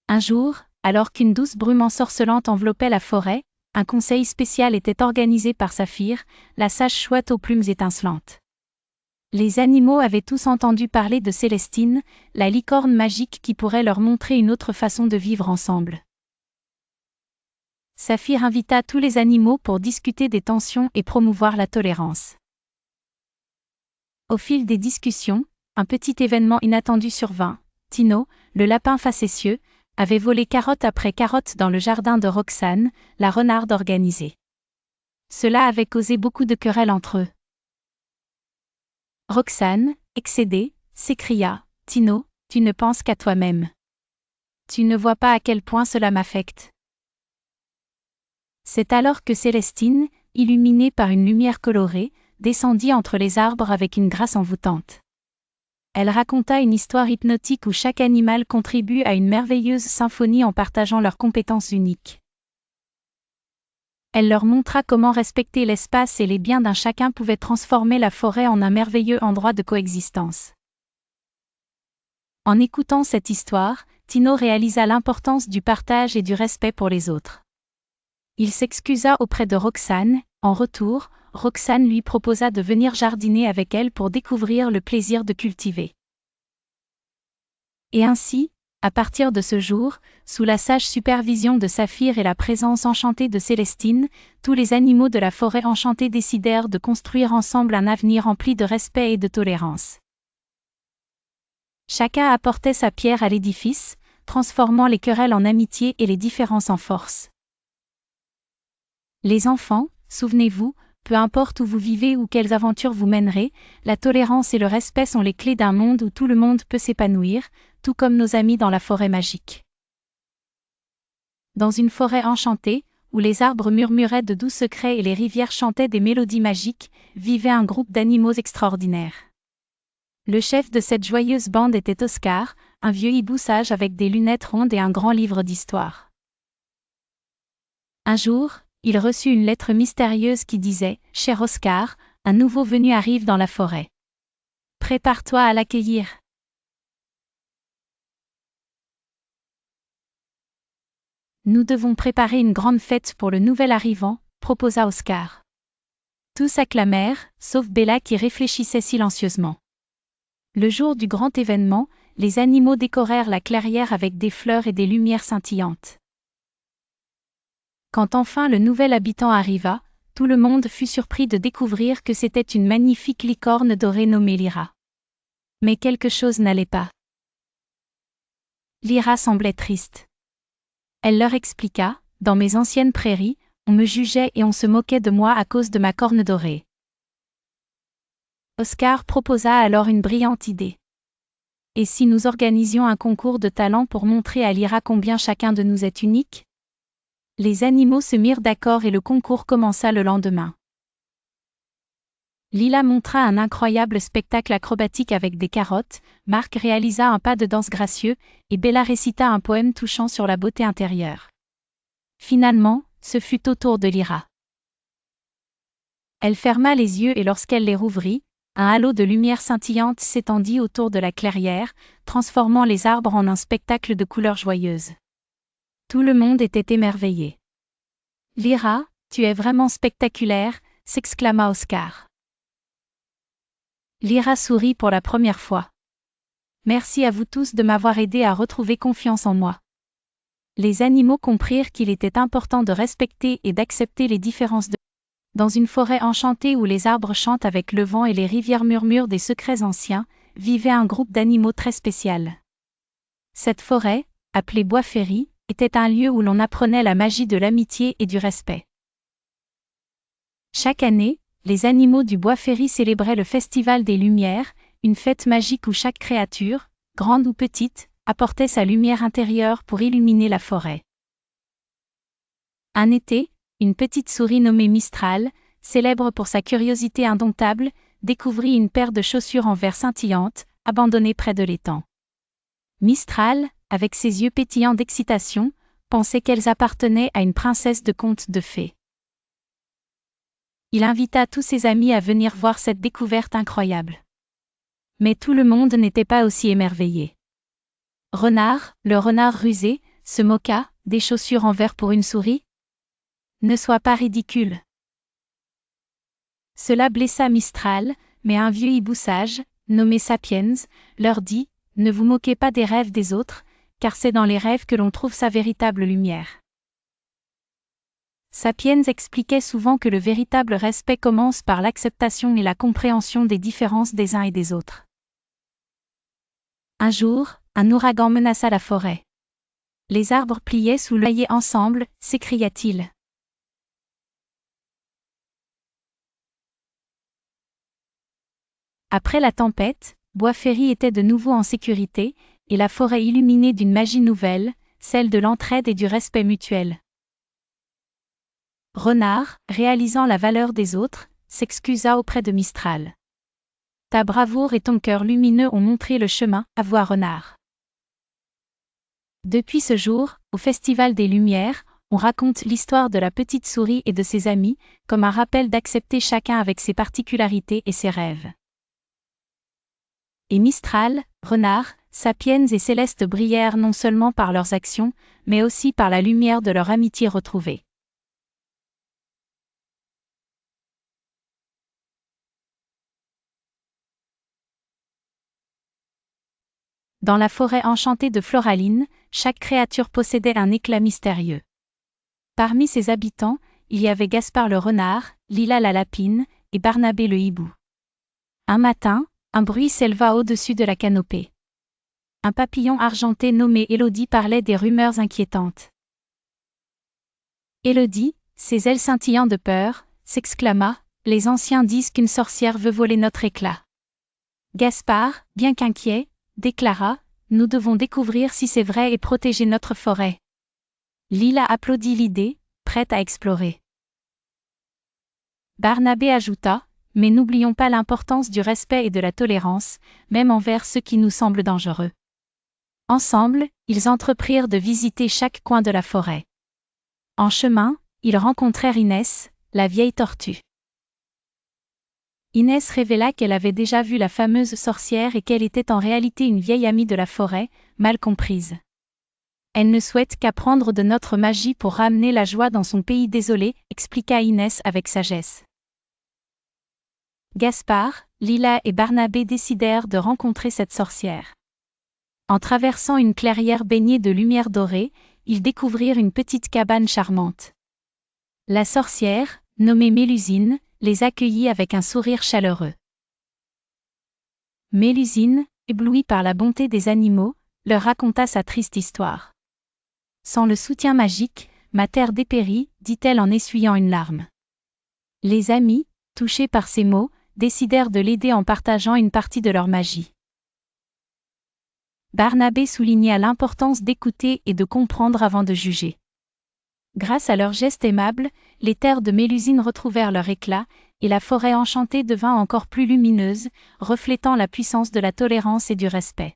Speaker 1: Un jour, alors qu'une douce brume ensorcelante enveloppait la forêt, un conseil spécial était organisé par Saphir, la sage chouette aux plumes étincelantes. Les animaux avaient tous entendu parler de Célestine, la licorne magique qui pourrait leur montrer une autre façon de vivre ensemble. Saphir invita tous les animaux pour discuter des tensions et promouvoir la tolérance. Au fil des discussions, un petit événement inattendu survint. Tino, le lapin facétieux, avait volé carotte après carotte dans le jardin de Roxane, la renarde organisée. Cela avait causé beaucoup de querelles entre eux. Roxane, excédée, s'écria « Tino, tu ne penses qu'à toi-même. Tu ne vois pas à quel point cela m'affecte. » C'est alors que Célestine, illuminée par une lumière colorée, descendit entre les arbres avec une grâce envoûtante. Elle raconta une histoire hypnotique où chaque animal contribue à une merveilleuse symphonie en partageant leurs compétences uniques. Elle leur montra comment respecter l'espace et les biens d'un chacun pouvait transformer la forêt en un merveilleux endroit de coexistence. En écoutant cette histoire, Tino réalisa l'importance du partage et du respect pour les autres. Il s'excusa auprès de Roxane. En retour, Roxane lui proposa de venir jardiner avec elle pour découvrir le plaisir de cultiver. Et ainsi, À partir de ce jour, sous la sage supervision de Saphir et la présence enchantée de Célestine, tous les animaux de la forêt enchantée décidèrent de construire ensemble un avenir rempli de respect et de tolérance. Chacun apportait sa pierre à l'édifice, transformant les querelles en amitié et les différences en force. Les enfants, souvenez-vous, peu importe où vous vivez ou quelles aventures vous mènerez, la tolérance et le respect sont les clés d'un monde où tout le monde peut s'épanouir, tout comme nos amis dans la forêt magique. Dans une forêt enchantée, où les arbres murmuraient de doux secrets et les rivières chantaient des mélodies magiques, vivait un groupe d'animaux extraordinaires. Le chef de cette joyeuse bande était Oscar, un vieux hibou sage avec des lunettes rondes et un grand livre d'histoire. Un jour, il reçut une lettre mystérieuse qui disait « Cher Oscar, un nouveau venu arrive dans la forêt. Prépare-toi à l'accueillir. » Nous devons préparer une grande fête pour le nouvel arrivant, proposa Oscar. Tous acclamèrent, sauf Bella qui réfléchissait silencieusement. Le jour du grand événement, les animaux décorèrent la clairière avec des fleurs et des lumières scintillantes. Quand enfin le nouvel habitant arriva, tout le monde fut surpris de découvrir que c'était une magnifique licorne dorée nommée Lyra. Mais quelque chose n'allait pas. Lyra semblait triste. Elle leur expliqua, « Dans mes anciennes prairies, on me jugeait et on se moquait de moi à cause de ma corne dorée. » Oscar proposa alors une brillante idée. « Et si nous organisions un concours de talent pour montrer à Lyra combien chacun de nous est unique ?» Les animaux se mirent d'accord et le concours commença le lendemain. Lila montra un incroyable spectacle acrobatique avec des carottes, Marc réalisa un pas de danse gracieux, et Bella récita un poème touchant sur la beauté intérieure. Finalement, ce fut au tour de Lyra. Elle ferma les yeux et lorsqu'elle les rouvrit, un halo de lumière scintillante s'étendit autour de la clairière, transformant les arbres en un spectacle de couleurs joyeuses. Tout le monde était émerveillé. « Lyra, tu es vraiment spectaculaire !» s'exclama Oscar. Lyra sourit pour la première fois. « Merci à vous tous de m'avoir aidé à retrouver confiance en moi. » Les animaux comprirent qu'il était important de respecter et d'accepter les différences de... Dans une forêt enchantée où les arbres chantent avec le vent et les rivières murmurent des secrets anciens, vivait un groupe d'animaux très spécial. Cette forêt, appelée Bois Féry, était un lieu où l'on apprenait la magie de l'amitié et du respect. Chaque année, les animaux du Bois Féry célébraient le Festival des Lumières, une fête magique où chaque créature, grande ou petite, apportait sa lumière intérieure pour illuminer la forêt. Un été, une petite souris nommée Mistral, célèbre pour sa curiosité indomptable, découvrit une paire de chaussures en verre scintillantes, abandonnées près de l'étang. Mistral, avec ses yeux pétillants d'excitation, pensait qu'elles appartenaient à une princesse de conte de fées. Il invita tous ses amis à venir voir cette découverte incroyable. Mais tout le monde n'était pas aussi émerveillé. Renard, le renard rusé, se moqua, « Des chaussures en verre pour une souris ? Ne sois pas ridicule. » Cela blessa Mistral, mais un vieux hibou sage, nommé Sapiens, leur dit, « Ne vous moquez pas des rêves des autres, car c'est dans les rêves que l'on trouve sa véritable lumière. » Sapiens expliquait souvent que le véritable respect commence par l'acceptation et la compréhension des différences des uns et des autres. Un jour, un ouragan menaça la forêt. Les arbres pliaient sous l'œillet ensemble, s'écria-t-il. Après la tempête, Bois Féry était de nouveau en sécurité, et la forêt illuminée d'une magie nouvelle, celle de l'entraide et du respect mutuel. Renard, réalisant la valeur des autres, s'excusa auprès de Mistral. « Ta bravoure et ton cœur lumineux ont montré le chemin, à voix Renard. » Depuis ce jour, au Festival des Lumières, on raconte l'histoire de la petite souris et de ses amis, comme un rappel d'accepter chacun avec ses particularités et ses rêves. Et Mistral, Renard, Sapiens et Céleste brillèrent non seulement par leurs actions, mais aussi par la lumière de leur amitié retrouvée. Dans la forêt enchantée de Floraline, chaque créature possédait un éclat mystérieux. Parmi ses habitants, il y avait Gaspard le renard, Lila la lapine, et Barnabé le hibou. Un matin, un bruit s'éleva au-dessus de la canopée. Un papillon argenté nommé Élodie parlait des rumeurs inquiétantes. Élodie, ses ailes scintillant de peur, s'exclama, « Les anciens disent qu'une sorcière veut voler notre éclat. » Gaspard, bien qu'inquiet, déclara, « Nous devons découvrir si c'est vrai et protéger notre forêt. » Lila applaudit l'idée, prête à explorer. Barnabé ajouta, « Mais n'oublions pas l'importance du respect et de la tolérance, même envers ceux qui nous semblent dangereux. » Ensemble, ils entreprirent de visiter chaque coin de la forêt. En chemin, ils rencontrèrent Inès, la vieille tortue. Inès révéla qu'elle avait déjà vu la fameuse sorcière et qu'elle était en réalité une vieille amie de la forêt, mal comprise. Elle ne souhaite qu'apprendre de notre magie pour ramener la joie dans son pays désolé, expliqua Inès avec sagesse. Gaspard, Lila et Barnabé décidèrent de rencontrer cette sorcière. En traversant une clairière baignée de lumière dorée, ils découvrirent une petite cabane charmante. La sorcière, nommée Mélusine, les accueillit avec un sourire chaleureux. Mélusine, éblouie par la bonté des animaux, leur raconta sa triste histoire. Sans le soutien magique, ma terre dépérit, dit-elle en essuyant une larme. Les amis, touchés par ces mots, décidèrent de l'aider en partageant une partie de leur magie. Barnabé souligna l'importance d'écouter et de comprendre avant de juger. Grâce à leurs gestes aimables, les terres de Mélusine retrouvèrent leur éclat, et la forêt enchantée devint encore plus lumineuse, reflétant la puissance de la tolérance et du respect.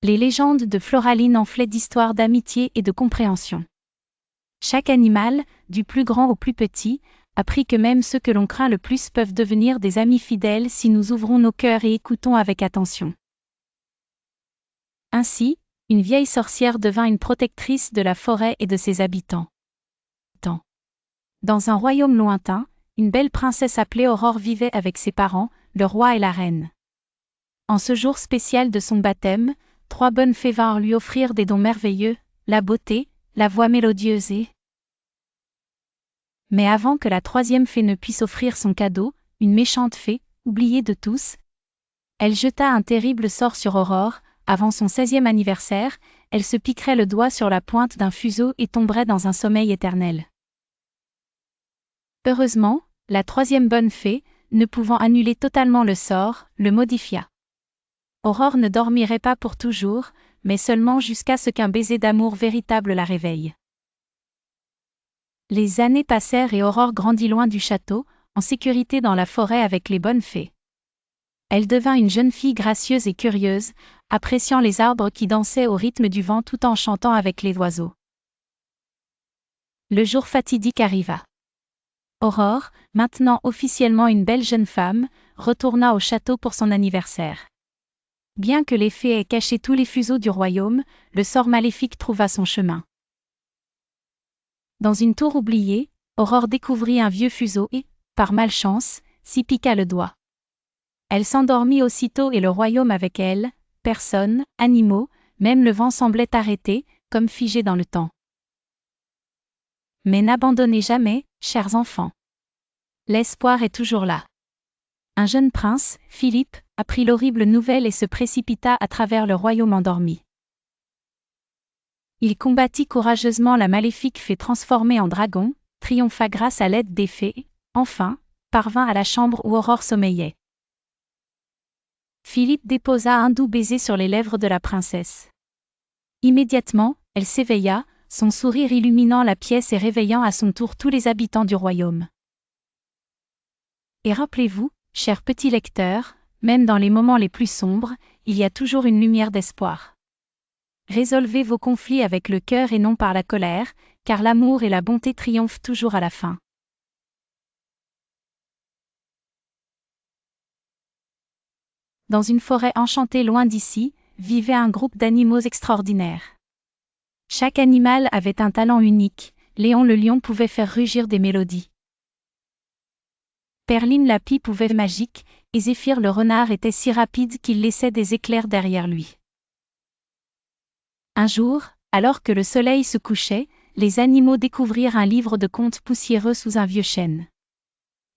Speaker 1: Les légendes de Floraline enflaient d'histoires d'amitié et de compréhension. Chaque animal, du plus grand au plus petit, apprit que même ceux que l'on craint le plus peuvent devenir des amis fidèles si nous ouvrons nos cœurs et écoutons avec attention. Ainsi, une vieille sorcière devint une protectrice de la forêt et de ses habitants. Dans un royaume lointain, une belle princesse appelée Aurore vivait avec ses parents, le roi et la reine. En ce jour spécial de son baptême, 3 bonnes fées vinrent lui offrir des dons merveilleux, la beauté, la voix mélodieuse et... Mais avant que la 3e fée ne puisse offrir son cadeau, une méchante fée, oubliée de tous, elle jeta un terrible sort sur Aurore. Avant son 16e anniversaire, elle se piquerait le doigt sur la pointe d'un fuseau et tomberait dans un sommeil éternel. Heureusement, la 3e bonne fée, ne pouvant annuler totalement le sort, le modifia. Aurore ne dormirait pas pour toujours, mais seulement jusqu'à ce qu'un baiser d'amour véritable la réveille. Les années passèrent et Aurore grandit loin du château, en sécurité dans la forêt avec les bonnes fées. Elle devint une jeune fille gracieuse et curieuse, appréciant les arbres qui dansaient au rythme du vent tout en chantant avec les oiseaux. Le jour fatidique arriva. Aurore, maintenant officiellement une belle jeune femme, retourna au château pour son anniversaire. Bien que les fées aient caché tous les fuseaux du royaume, le sort maléfique trouva son chemin. Dans une tour oubliée, Aurore découvrit un vieux fuseau et, par malchance, s'y piqua le doigt. Elle s'endormit aussitôt et le royaume avec elle, personnes, animaux, même le vent semblait arrêté, comme figé dans le temps. Mais n'abandonnez jamais, chers enfants. L'espoir est toujours là. Un jeune prince, Philippe, apprit l'horrible nouvelle et se précipita à travers le royaume endormi. Il combattit courageusement la maléfique fée transformée en dragon, triompha grâce à l'aide des fées, et, enfin, parvint à la chambre où Aurore sommeillait. Philippe déposa un doux baiser sur les lèvres de la princesse. Immédiatement, elle s'éveilla, son sourire illuminant la pièce et réveillant à son tour tous les habitants du royaume. Et rappelez-vous, chers petits lecteurs, même dans les moments les plus sombres, il y a toujours une lumière d'espoir. Résolvez vos conflits avec le cœur et non par la colère, car l'amour et la bonté triomphent toujours à la fin. Dans une forêt enchantée loin d'ici, vivait un groupe d'animaux extraordinaires. Chaque animal avait un talent unique, Léon le lion pouvait faire rugir des mélodies. Perline la pie pouvait être magique, et Zéphyr le renard était si rapide qu'il laissait des éclairs derrière lui. Un jour, alors que le soleil se couchait, les animaux découvrirent un livre de contes poussiéreux sous un vieux chêne.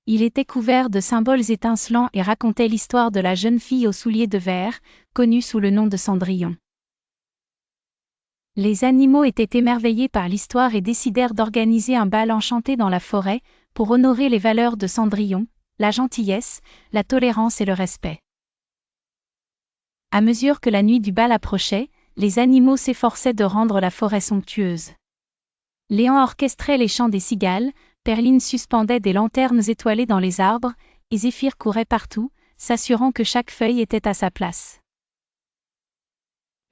Speaker 1: Il était couvert de symboles étincelants et racontait l'histoire de la jeune fille aux souliers de verre, connue sous le nom de Cendrillon. Les animaux étaient émerveillés par l'histoire et décidèrent d'organiser un bal enchanté dans la forêt, pour honorer les valeurs de Cendrillon, la gentillesse, la tolérance et le respect. À mesure que la nuit du bal approchait, les animaux s'efforçaient de rendre la forêt somptueuse. Léon orchestrait les chants des cigales, Perline suspendait des lanternes étoilées dans les arbres, et Zéphyr courait partout, s'assurant que chaque feuille était à sa place.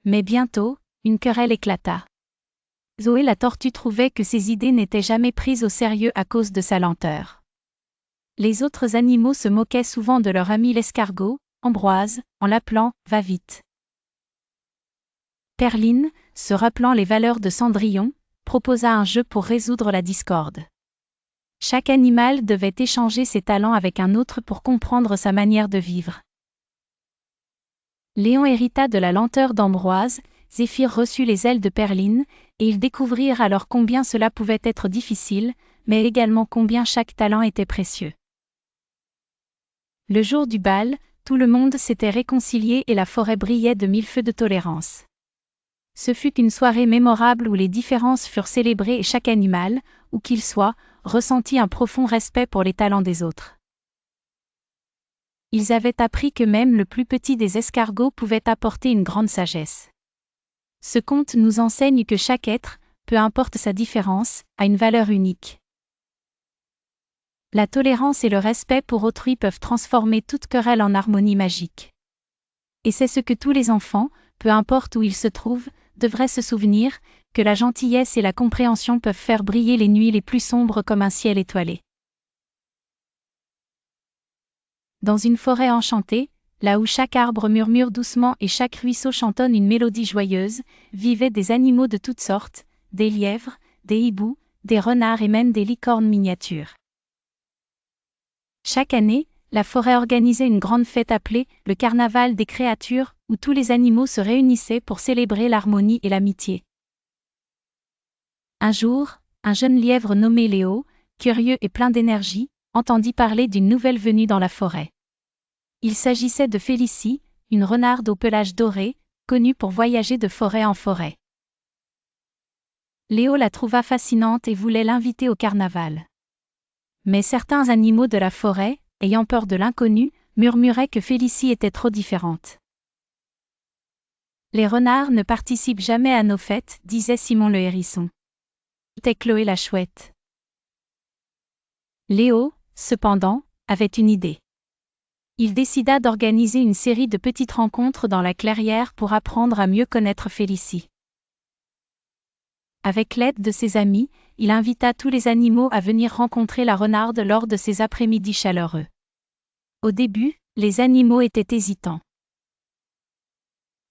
Speaker 1: Mais bientôt, une querelle éclata. Zoé la tortue trouvait que ses idées n'étaient jamais prises au sérieux à cause de sa lenteur. Les autres animaux se moquaient souvent de leur ami l'escargot, Ambroise, en l'appelant « va vite ». Perline, se rappelant les valeurs de Cendrillon, proposa un jeu pour résoudre la discorde. Chaque animal devait échanger ses talents avec un autre pour comprendre sa manière de vivre. Léon hérita de la lenteur d'Ambroise, Zéphyr reçut les ailes de Perline, et ils découvrirent alors combien cela pouvait être difficile, mais également combien chaque talent était précieux. Le jour du bal, tout le monde s'était réconcilié et la forêt brillait de mille feux de tolérance. Ce fut une soirée mémorable où les différences furent célébrées et chaque animal, où qu'il soit, ressentit un profond respect pour les talents des autres. Ils avaient appris que même le plus petit des escargots pouvait apporter une grande sagesse. Ce conte nous enseigne que chaque être, peu importe sa différence, a une valeur unique. La tolérance et le respect pour autrui peuvent transformer toute querelle en harmonie magique. Et c'est ce que tous les enfants, peu importe où ils se trouvent, devraient se souvenir, que la gentillesse et la compréhension peuvent faire briller les nuits les plus sombres comme un ciel étoilé. Dans une forêt enchantée, là où chaque arbre murmure doucement et chaque ruisseau chantonne une mélodie joyeuse, vivaient des animaux de toutes sortes, des lièvres, des hiboux, des renards et même des licornes miniatures. Chaque année, la forêt organisait une grande fête appelée le Carnaval des créatures, où tous les animaux se réunissaient pour célébrer l'harmonie et l'amitié. Un jour, un jeune lièvre nommé Léo, curieux et plein d'énergie, entendit parler d'une nouvelle venue dans la forêt. Il s'agissait de Félicie, une renarde au pelage doré, connue pour voyager de forêt en forêt. Léo la trouva fascinante et voulait l'inviter au carnaval. Mais certains animaux de la forêt, ayant peur de l'inconnu, murmuraient que Félicie était trop différente. Les renards ne participent jamais à nos fêtes, disait Simon le hérisson. C'était Chloé la chouette. Léo, cependant, avait une idée. Il décida d'organiser une série de petites rencontres dans la clairière pour apprendre à mieux connaître Félicie. Avec l'aide de ses amis, il invita tous les animaux à venir rencontrer la renarde lors de ces après-midi chaleureux. Au début, les animaux étaient hésitants.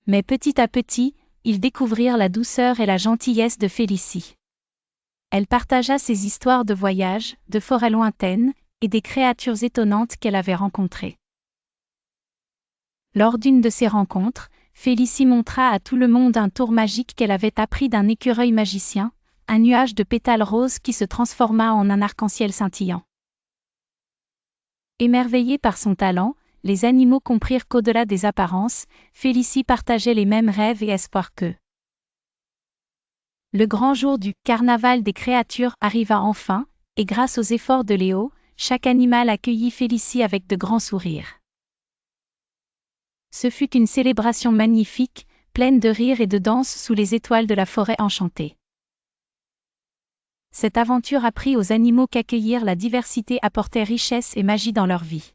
Speaker 1: Mais petit à petit, ils découvrirent la douceur et la gentillesse de Félicie. Elle partagea ses histoires de voyages, de forêts lointaines, et des créatures étonnantes qu'elle avait rencontrées. Lors d'une de ces rencontres, Félicie montra à tout le monde un tour magique qu'elle avait appris d'un écureuil magicien, un nuage de pétales roses qui se transforma en un arc-en-ciel scintillant. Émerveillés par son talent, les animaux comprirent qu'au-delà des apparences, Félicie partageait les mêmes rêves et espoirs qu'eux. Le grand jour du Carnaval des créatures arriva enfin, et grâce aux efforts de Léo, chaque animal accueillit Félicie avec de grands sourires. Ce fut une célébration magnifique, pleine de rires et de danses sous les étoiles de la forêt enchantée. Cette aventure apprit aux animaux qu'accueillir la diversité apportait richesse et magie dans leur vie.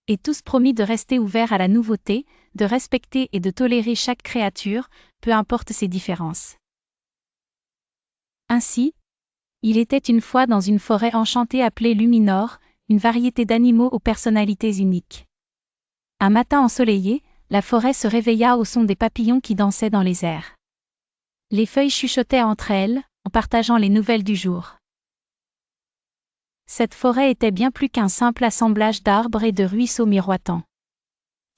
Speaker 1: Et tous promis de rester ouverts à la nouveauté, de respecter et de tolérer chaque créature, peu importe ses différences. Ainsi, il était une fois dans une forêt enchantée appelée Luminor, une variété d'animaux aux personnalités uniques. Un matin ensoleillé, la forêt se réveilla au son des papillons qui dansaient dans les airs. Les feuilles chuchotaient entre elles, en partageant les nouvelles du jour. Cette forêt était bien plus qu'un simple assemblage d'arbres et de ruisseaux miroitants.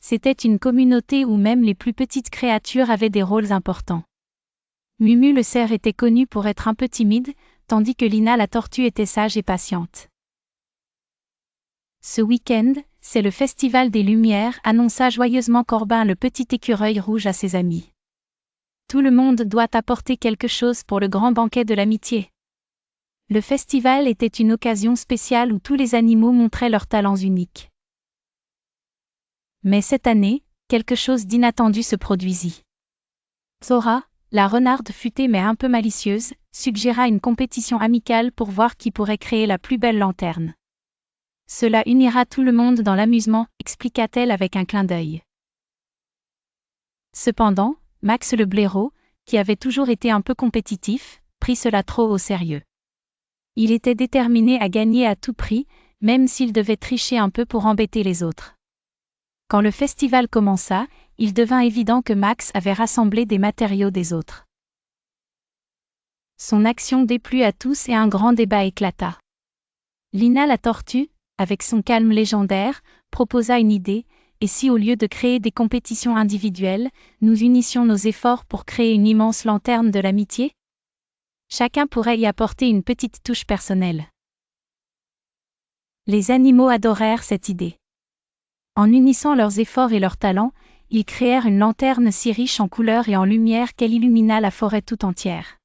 Speaker 1: C'était une communauté où même les plus petites créatures avaient des rôles importants. Mumu le cerf était connu pour être un peu timide, tandis que Lina la tortue était sage et patiente. Ce week-end, c'est le Festival des Lumières, annonça joyeusement Corbin le petit écureuil rouge à ses amis. Tout le monde doit apporter quelque chose pour le grand banquet de l'amitié. Le festival était une occasion spéciale où tous les animaux montraient leurs talents uniques. Mais cette année, quelque chose d'inattendu se produisit. Zora, la renarde futée mais un peu malicieuse, suggéra une compétition amicale pour voir qui pourrait créer la plus belle lanterne. Cela unira tout le monde dans l'amusement, expliqua-t-elle avec un clin d'œil. Cependant, Max le blaireau, qui avait toujours été un peu compétitif, prit cela trop au sérieux. Il était déterminé à gagner à tout prix, même s'il devait tricher un peu pour embêter les autres. Quand le festival commença, il devint évident que Max avait rassemblé des matériaux des autres. Son action déplut à tous et un grand débat éclata. Lina la tortue, avec son calme légendaire, proposa une idée, et si au lieu de créer des compétitions individuelles, nous unissions nos efforts pour créer une immense lanterne de l'amitié ? Chacun pourrait y apporter une petite touche personnelle. Les animaux adorèrent cette idée. En unissant leurs efforts et leurs talents, ils créèrent une lanterne si riche en couleurs et en lumière qu'elle illumina la forêt tout entière.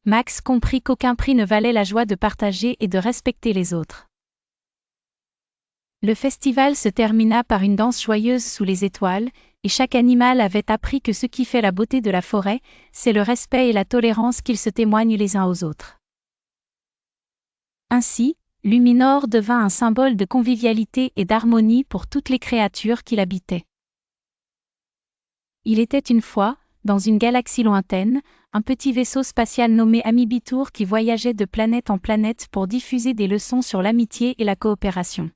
Speaker 1: Max comprit qu'aucun prix ne valait la joie de partager et de respecter les autres. Le festival se termina par une danse joyeuse sous les étoiles, et chaque animal avait appris que ce qui fait la beauté de la forêt, c'est le respect et la tolérance qu'ils se témoignent les uns aux autres. Ainsi, Luminor devint un symbole de convivialité et d'harmonie pour toutes les créatures qui l'habitaient. Il était une fois, dans une galaxie lointaine, un petit vaisseau spatial nommé Amibitour qui voyageait de planète en planète pour diffuser des leçons sur l'amitié et la coopération.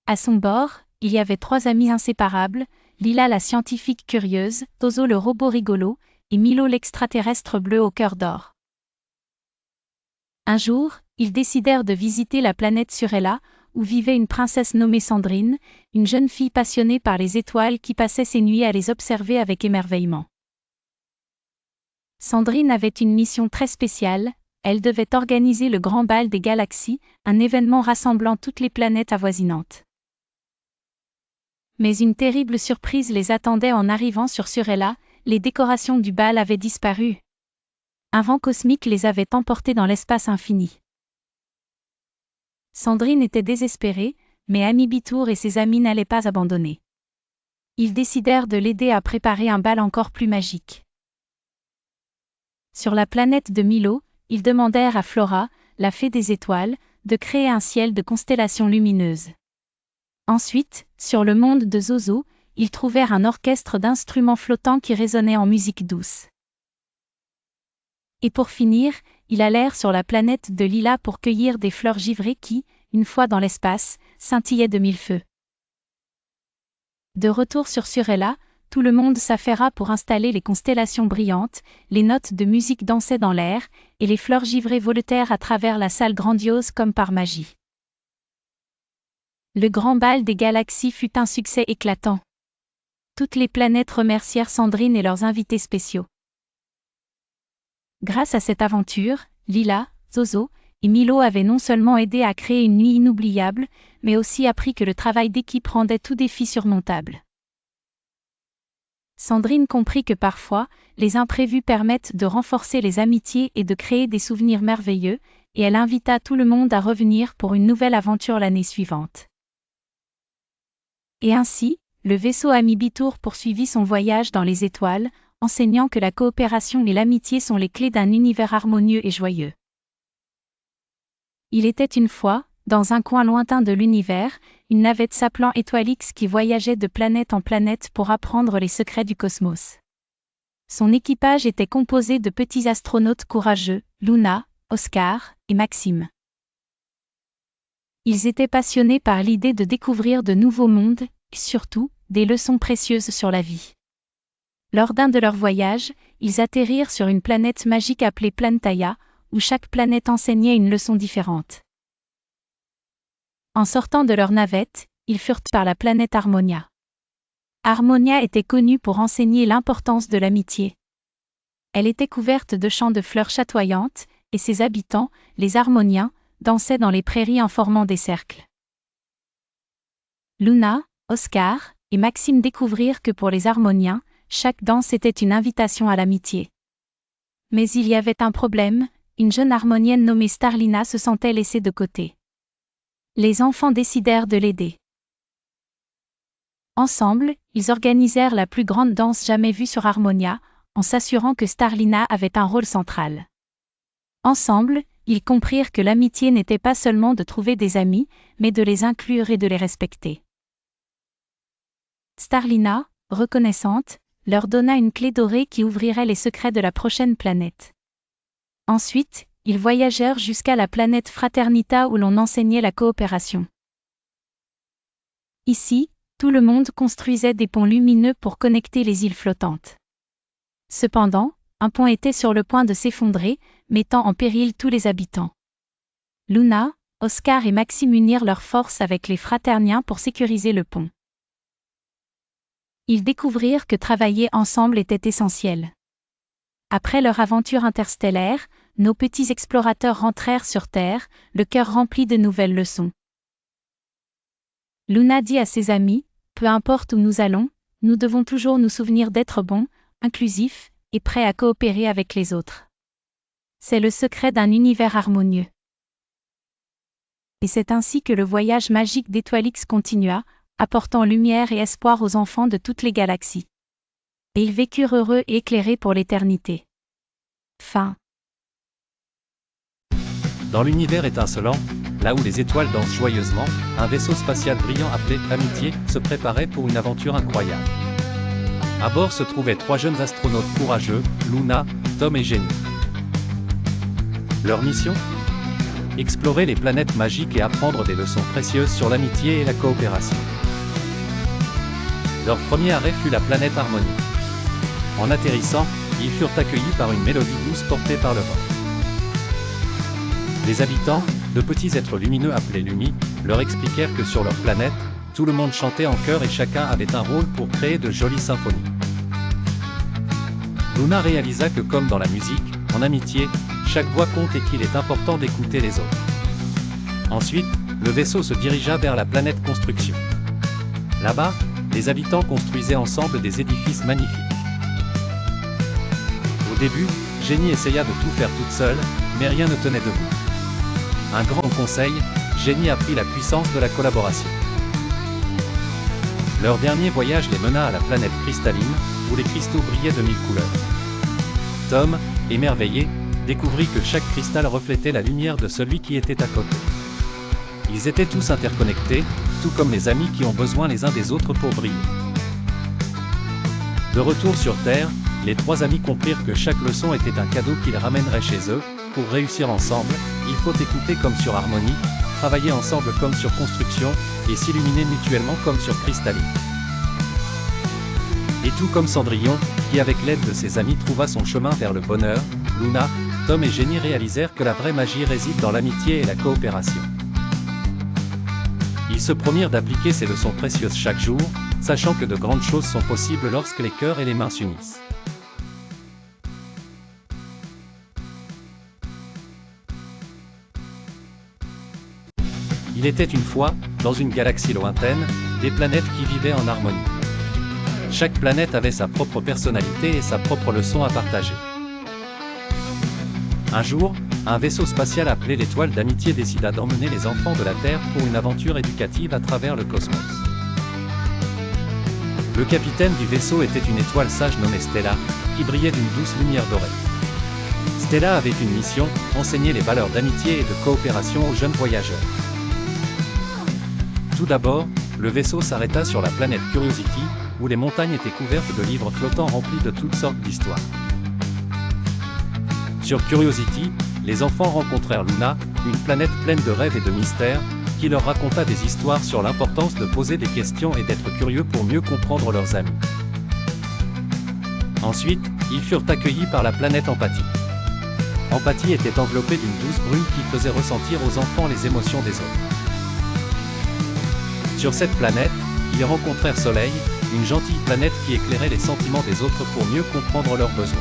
Speaker 1: À son bord, il y avait 3 amis inséparables, Lila la scientifique curieuse, Tozo le robot rigolo, et Milo l'extraterrestre bleu au cœur d'or. Un jour, ils décidèrent de visiter la planète Surella, où vivait une princesse nommée Sandrine, une jeune fille passionnée par les étoiles qui passait ses nuits à les observer avec émerveillement. Sandrine avait une mission très spéciale, elle devait organiser le Grand Bal des Galaxies, un événement rassemblant toutes les planètes avoisinantes. Mais une terrible surprise les attendait en arrivant sur Surella, les décorations du bal avaient disparu. Un vent cosmique les avait emportés dans l'espace infini. Sandrine était désespérée, mais Amibitour et ses amis n'allaient pas abandonner. Ils décidèrent de l'aider à préparer un bal encore plus magique. Sur la planète de Milo, ils demandèrent à Flora, la fée des étoiles, de créer un ciel de constellations lumineuses. Ensuite, sur le monde de Zozo, ils trouvèrent un orchestre d'instruments flottants qui résonnait en musique douce. Et pour finir, ils allèrent sur la planète de Lila pour cueillir des fleurs givrées qui, une fois dans l'espace, scintillaient de 1000 feux. De retour sur Surella, tout le monde s'affaira pour installer les constellations brillantes, les notes de musique dansaient dans l'air, et les fleurs givrées voletèrent à travers la salle grandiose comme par magie. Le grand bal des galaxies fut un succès éclatant. Toutes les planètes remercièrent Sandrine et leurs invités spéciaux. Grâce à cette aventure, Lila, Zozo et Milo avaient non seulement aidé à créer une nuit inoubliable, mais aussi appris que le travail d'équipe rendait tout défi surmontable. Sandrine comprit que parfois, les imprévus permettent de renforcer les amitiés et de créer des souvenirs merveilleux, et elle invita tout le monde à revenir pour une nouvelle aventure l'année suivante. Et ainsi, le vaisseau Amibitour poursuivit son voyage dans les étoiles, enseignant que la coopération et l'amitié sont les clés d'un univers harmonieux et joyeux. Il était une fois, dans un coin lointain de l'univers, une navette s'appelant Étoilix qui voyageait de planète en planète pour apprendre les secrets du cosmos. Son équipage était composé de petits astronautes courageux, Luna, Oscar et Maxime. Ils étaient passionnés par l'idée de découvrir de nouveaux mondes, et surtout, des leçons précieuses sur la vie. Lors d'un de leurs voyages, ils atterrirent sur une planète magique appelée Plantaya, où chaque planète enseignait une leçon différente. En sortant de leur navette, ils furent par la planète Harmonia. Harmonia était connue pour enseigner l'importance de l'amitié. Elle était couverte de champs de fleurs chatoyantes, et ses habitants, les Harmoniens, dansaient dans les prairies en formant des cercles. Luna, Oscar et Maxime découvrirent que pour les Harmoniens, chaque danse était une invitation à l'amitié. Mais il y avait un problème, une jeune harmonienne nommée Starlina se sentait laissée de côté. Les enfants décidèrent de l'aider. Ensemble, ils organisèrent la plus grande danse jamais vue sur Harmonia, en s'assurant que Starlina avait un rôle central. Ensemble, ils comprirent que l'amitié n'était pas seulement de trouver des amis, mais de les inclure et de les respecter. Starlina, reconnaissante, leur donna une clé dorée qui ouvrirait les secrets de la prochaine planète. Ensuite, ils voyagèrent jusqu'à la planète Fraternita où l'on enseignait la coopération. Ici, tout le monde construisait des ponts lumineux pour connecter les îles flottantes. Cependant, un pont était sur le point de s'effondrer, mettant en péril tous les habitants. Luna, Oscar et Maxime unirent leurs forces avec les fraterniens pour sécuriser le pont. Ils découvrirent que travailler ensemble était essentiel. Après leur aventure interstellaire, nos petits explorateurs rentrèrent sur Terre, le cœur rempli de nouvelles leçons. Luna dit à ses amis, « Peu importe où nous allons, nous devons toujours nous souvenir d'être bons, inclusifs et prêts à coopérer avec les autres. C'est le secret d'un univers harmonieux. » Et c'est ainsi que le voyage magique d'Étoilix continua, apportant lumière et espoir aux enfants de toutes les galaxies. Et ils vécurent heureux et éclairés pour l'éternité. Fin.
Speaker 2: Dans l'univers étincelant, là où les étoiles dansent joyeusement, un vaisseau spatial brillant appelé Amitié se préparait pour une aventure incroyable. À bord se trouvaient 3 jeunes astronautes courageux, Luna, Tom et Jenny. Leur mission ? Explorer les planètes magiques et apprendre des leçons précieuses sur l'amitié et la coopération. Leur premier arrêt fut la planète Harmonie. En atterrissant, ils furent accueillis par une mélodie douce portée par le vent. Les habitants, de petits êtres lumineux appelés Lumi, leur expliquèrent que sur leur planète, tout le monde chantait en chœur et chacun avait un rôle pour créer de jolies symphonies. Luna réalisa que comme dans la musique, en amitié, chaque voix compte et qu'il est important d'écouter les autres. Ensuite, le vaisseau se dirigea vers la planète Construction. Là-bas, les habitants construisaient ensemble des édifices magnifiques. Au début, Jenny essaya de tout faire toute seule, mais rien ne tenait debout. Un grand conseil, Jenny apprit la puissance de la collaboration. Leur dernier voyage les mena à la planète cristalline, où les cristaux brillaient de 1000 couleurs. Tom, émerveillé, découvrit que chaque cristal reflétait la lumière de celui qui était à côté. Ils étaient tous interconnectés, tout comme les amis qui ont besoin les uns des autres pour briller. De retour sur Terre, les 3 amis comprirent que chaque leçon était un cadeau qu'ils ramèneraient chez eux. Pour réussir ensemble, il faut écouter comme sur Harmonie, travailler ensemble comme sur Construction, et s'illuminer mutuellement comme sur Cristalline. Et tout comme Cendrillon, qui avec l'aide de ses amis trouva son chemin vers le bonheur, Luna, Tom et Jenny réalisèrent que la vraie magie réside dans l'amitié et la coopération. Ils se promirent d'appliquer ces leçons précieuses chaque jour, sachant que de grandes choses sont possibles lorsque les cœurs et les mains s'unissent. Il était une fois, dans une galaxie lointaine, des planètes qui vivaient en harmonie. Chaque planète avait sa propre personnalité et sa propre leçon à partager. Un jour, un vaisseau spatial appelé l'Étoile d'Amitié décida d'emmener les enfants de la Terre pour une aventure éducative à travers le cosmos. Le capitaine du vaisseau était une étoile sage nommée Stella, qui brillait d'une douce lumière dorée. Stella avait une mission, enseigner les valeurs d'amitié et de coopération aux jeunes voyageurs. Tout d'abord, le vaisseau s'arrêta sur la planète Curiosity, où les montagnes étaient couvertes de livres flottants remplis de toutes sortes d'histoires. Sur Curiosity, les enfants rencontrèrent Luna, une planète pleine de rêves et de mystères, qui leur raconta des histoires sur l'importance de poser des questions et d'être curieux pour mieux comprendre leurs amis. Ensuite, ils furent accueillis par la planète Empathie. Empathie était enveloppée d'une douce brume qui faisait ressentir aux enfants les émotions des autres. Sur cette planète, ils rencontrèrent Soleil, une gentille planète qui éclairait les sentiments des autres pour mieux comprendre leurs besoins.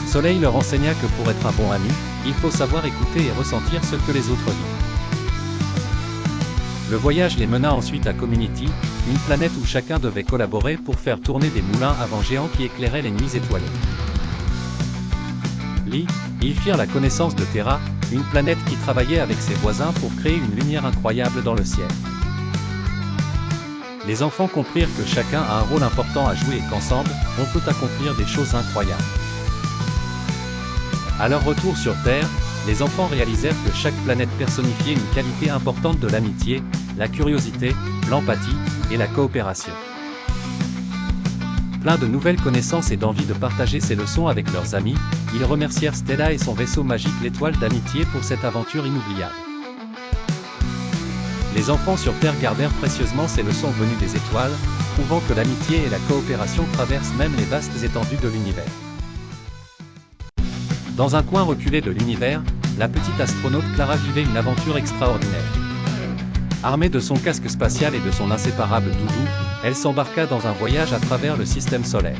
Speaker 2: Soleil leur enseigna que pour être un bon ami, il faut savoir écouter et ressentir ce que les autres vivent. Le voyage les mena ensuite à Community, une planète où chacun devait collaborer pour faire tourner des moulins à vent géants qui éclairaient les nuits étoilées. Ils firent la connaissance de Terra, une planète qui travaillait avec ses voisins pour créer une lumière incroyable dans le ciel. Les enfants comprirent que chacun a un rôle important à jouer et qu'ensemble, on peut accomplir des choses incroyables. À leur retour sur Terre, les enfants réalisèrent que chaque planète personnifiait une qualité importante de l'amitié, la curiosité, l'empathie et la coopération. Plein de nouvelles connaissances et d'envie de partager ces leçons avec leurs amis, ils remercièrent Stella et son vaisseau magique l'étoile d'amitié pour cette aventure inoubliable. Les enfants sur Terre gardèrent précieusement ces leçons venues des étoiles, prouvant que l'amitié et la coopération traversent même les vastes étendues de l'univers. Dans un coin reculé de l'univers, la petite astronaute Clara vivait une aventure extraordinaire. Armée de son casque spatial et de son inséparable doudou, elle s'embarqua dans un voyage à travers le système solaire.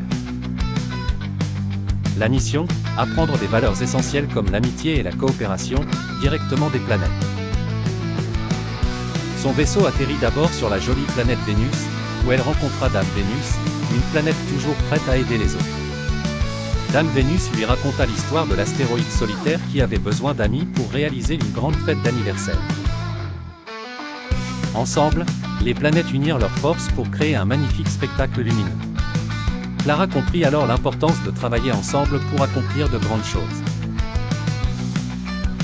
Speaker 2: La mission, apprendre des valeurs essentielles comme l'amitié et la coopération, directement des planètes. Son vaisseau atterrit d'abord sur la jolie planète Vénus, où elle rencontra Dame Vénus, une planète toujours prête à aider les autres. Dame Vénus lui raconta l'histoire de l'astéroïde solitaire qui avait besoin d'amis pour réaliser une grande fête d'anniversaire. Ensemble, les planètes unirent leurs forces pour créer un magnifique spectacle lumineux. Clara comprit alors l'importance de travailler ensemble pour accomplir de grandes choses.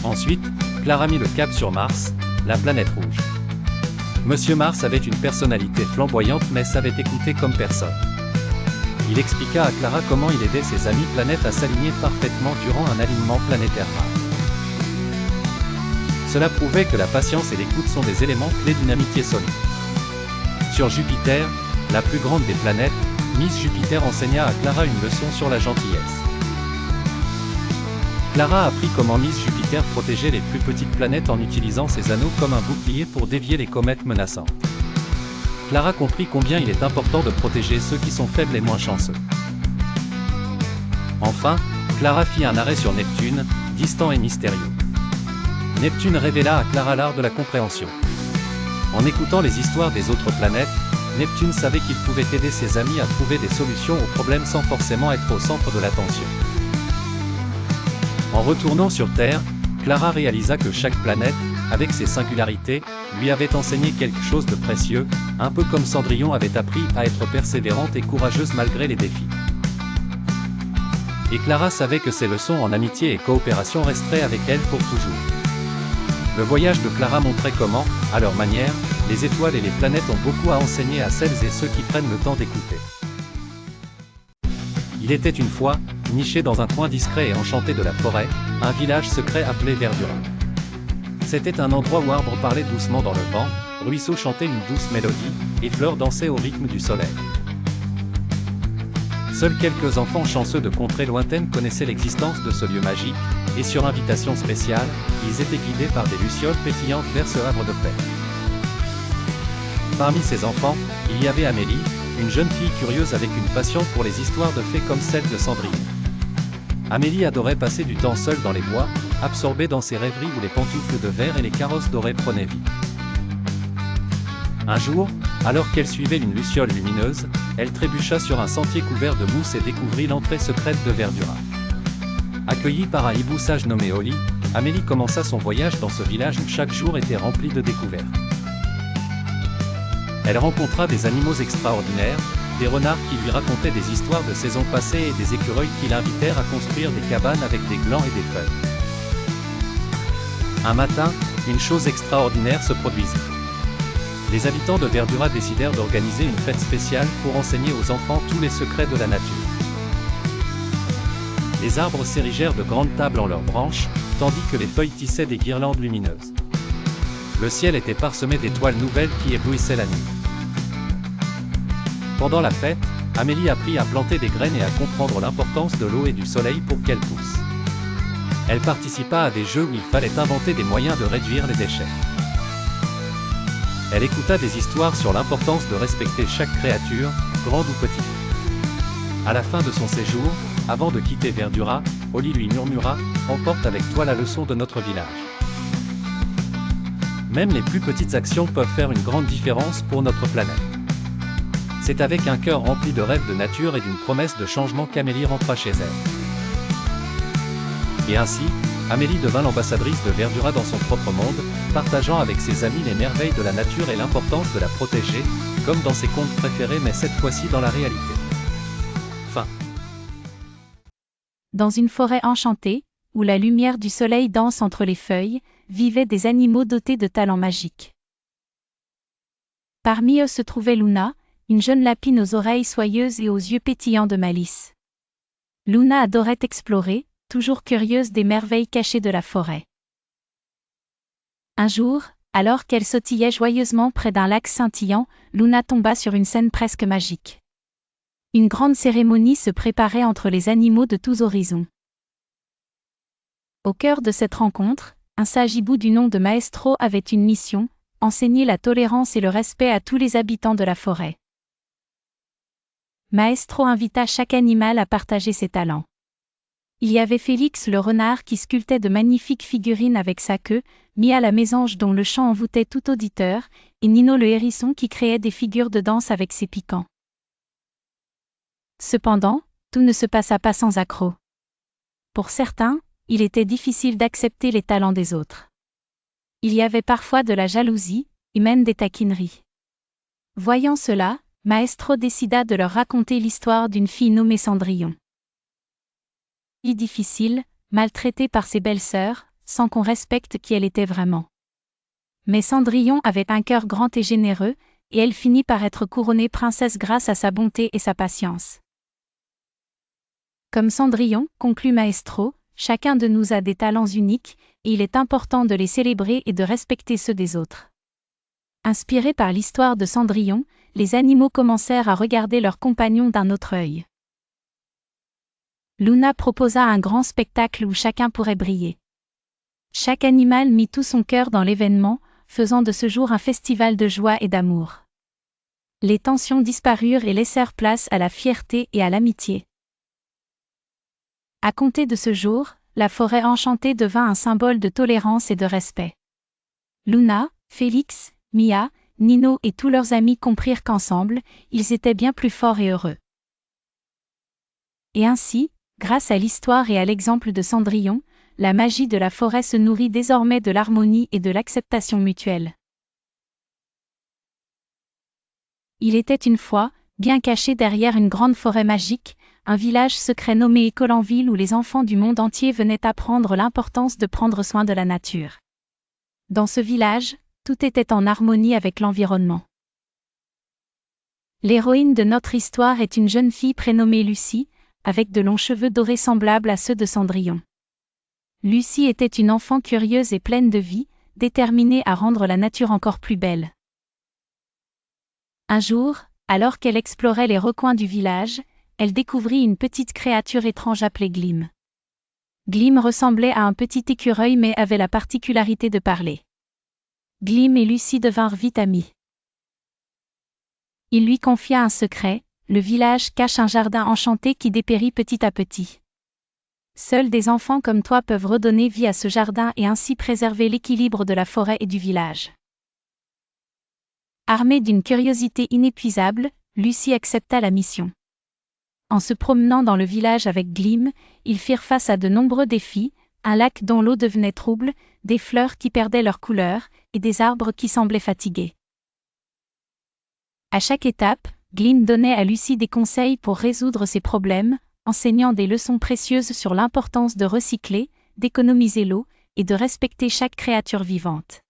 Speaker 2: Ensuite, Clara mit le cap sur Mars, la planète rouge. Monsieur Mars avait une personnalité flamboyante mais savait écouter comme personne. Il expliqua à Clara comment il aidait ses amis planètes à s'aligner parfaitement durant un alignement planétaire rare. Cela prouvait que la patience et l'écoute sont des éléments clés d'une amitié solide. Sur Jupiter, la plus grande des planètes, Miss Jupiter enseigna à Clara une leçon sur la gentillesse. Clara apprit comment Miss Jupiter protégeait les plus petites planètes en utilisant ses anneaux comme un bouclier pour dévier les comètes menaçantes. Clara comprit combien il est important de protéger ceux qui sont faibles et moins chanceux. Enfin, Clara fit un arrêt sur Neptune, distant et mystérieux. Neptune révéla à Clara l'art de la compréhension. En écoutant les histoires des autres planètes, Neptune savait qu'il pouvait aider ses amis à trouver des solutions aux problèmes sans forcément être au centre de l'attention. En retournant sur Terre, Clara réalisa que chaque planète, avec ses singularités, lui avait enseigné quelque chose de précieux, un peu comme Cendrillon avait appris à être persévérante et courageuse malgré les défis. Et Clara savait que ces leçons en amitié et coopération resteraient avec elle pour toujours. Le voyage de Clara montrait comment, à leur manière, les étoiles et les planètes ont beaucoup à enseigner à celles et ceux qui prennent le temps d'écouter. Il était une fois, niché dans un coin discret et enchanté de la forêt, un village secret appelé Verdura. C'était un endroit où arbres parlaient doucement dans le vent, ruisseaux chantaient une douce mélodie, et fleurs dansaient au rythme du soleil. Seuls quelques enfants chanceux de contrées lointaines connaissaient l'existence de ce lieu magique, et sur invitation spéciale, ils étaient guidés par des lucioles pétillantes vers ce havre de paix. Parmi ces enfants, il y avait Amélie, une jeune fille curieuse avec une passion pour les histoires de fées comme celle de Cendrillon. Amélie adorait passer du temps seule dans les bois, absorbée dans ses rêveries où les pantoufles de verre et les carrosses dorées prenaient vie. Un jour, alors qu'elle suivait une luciole lumineuse, elle trébucha sur un sentier couvert de mousse et découvrit l'entrée secrète de Verdura. Accueillie par un hibou sage nommé Oli, Amélie commença son voyage dans ce village où chaque jour était rempli de découvertes. Elle rencontra des animaux extraordinaires, des renards qui lui racontaient des histoires de saisons passées et des écureuils qui l'invitèrent à construire des cabanes avec des glands et des feuilles. Un matin, une chose extraordinaire se produisit. Les habitants de Verdura décidèrent d'organiser une fête spéciale pour enseigner aux enfants tous les secrets de la nature. Les arbres s'érigèrent de grandes tables en leurs branches, tandis que les feuilles tissaient des guirlandes lumineuses. Le ciel était parsemé d'étoiles nouvelles qui éblouissaient la nuit. Pendant la fête, Amélie apprit à planter des graines et à comprendre l'importance de l'eau et du soleil pour qu'elles poussent. Elle participa à des jeux où il fallait inventer des moyens de réduire les déchets. Elle écouta des histoires sur l'importance de respecter chaque créature, grande ou petite. À la fin de son séjour, avant de quitter Verdura, Oli lui murmura « Emporte avec toi la leçon de notre village. » Même les plus petites actions peuvent faire une grande différence pour notre planète. C'est avec un cœur rempli de rêves de nature et d'une promesse de changement qu'Amélie rentra chez elle. Et ainsi, Amélie devint l'ambassadrice de Verdura dans son propre monde, partageant avec ses amis les merveilles de la nature et l'importance de la protéger, comme dans ses contes préférés mais cette fois-ci dans la réalité. Fin.
Speaker 1: Dans une forêt enchantée, où la lumière du soleil danse entre les feuilles, vivaient des animaux dotés de talents magiques. Parmi eux se trouvait Luna, une jeune lapine aux oreilles soyeuses et aux yeux pétillants de malice. Luna adorait explorer, toujours curieuse des merveilles cachées de la forêt. Un jour, alors qu'elle sautillait joyeusement près d'un lac scintillant, Luna tomba sur une scène presque magique. Une grande cérémonie se préparait entre les animaux de tous horizons. Au cœur de cette rencontre, un sage hibou du nom de Maestro avait une mission, enseigner la tolérance et le respect à tous les habitants de la forêt. Maestro invita chaque animal à partager ses talents. Il y avait Félix le renard qui sculptait de magnifiques figurines avec sa queue, Mia la mésange dont le chant envoûtait tout auditeur, et Nino le hérisson qui créait des figures de danse avec ses piquants. Cependant, tout ne se passa pas sans accroc. Pour certains, il était difficile d'accepter les talents des autres. Il y avait parfois de la jalousie, et même des taquineries. Voyant cela, Maestro décida de leur raconter l'histoire d'une fille nommée Cendrillon. Difficile, maltraitée par ses belles-sœurs, sans qu'on respecte qui elle était vraiment. Mais Cendrillon avait un cœur grand et généreux, et elle finit par être couronnée princesse grâce à sa bonté et sa patience. Comme Cendrillon, conclut Maestro, chacun de nous a des talents uniques, et il est important de les célébrer et de respecter ceux des autres. Inspirés par l'histoire de Cendrillon, les animaux commencèrent à regarder leurs compagnons d'un autre œil. Luna proposa un grand spectacle où chacun pourrait briller. Chaque animal mit tout son cœur dans l'événement, faisant de ce jour un festival de joie et d'amour. Les tensions disparurent et laissèrent place à la fierté et à l'amitié. À compter de ce jour, la forêt enchantée devint un symbole de tolérance et de respect. Luna, Félix, Mia, Nino et tous leurs amis comprirent qu'ensemble, ils étaient bien plus forts et heureux. Et ainsi, grâce à l'histoire et à l'exemple de Cendrillon, la magie de la forêt se nourrit désormais de l'harmonie et de l'acceptation mutuelle. Il était une fois, bien caché derrière une grande forêt magique, un village secret nommé Écolanville où les enfants du monde entier venaient apprendre l'importance de prendre soin de la nature. Dans ce village, tout était en harmonie avec l'environnement. L'héroïne de notre histoire est une jeune fille prénommée Lucie, avec de longs cheveux dorés semblables à ceux de Cendrillon. Lucie était une enfant curieuse et pleine de vie, déterminée à rendre la nature encore plus belle. Un jour, alors qu'elle explorait les recoins du village, elle découvrit une petite créature étrange appelée Glim. Glim ressemblait à un petit écureuil mais avait la particularité de parler. Glim et Lucie devinrent vite amis. Il lui confia un secret, le village cache un jardin enchanté qui dépérit petit à petit. Seuls des enfants comme toi peuvent redonner vie à ce jardin et ainsi préserver l'équilibre de la forêt et du village. Armée d'une curiosité inépuisable, Lucie accepta la mission. En se promenant dans le village avec Glim, ils firent face à de nombreux défis, un lac dont l'eau devenait trouble, des fleurs qui perdaient leur couleur, et des arbres qui semblaient fatigués. À chaque étape, Glim donnait à Lucie des conseils pour résoudre ses problèmes, enseignant des leçons précieuses sur l'importance de recycler, d'économiser l'eau, et de respecter chaque créature vivante.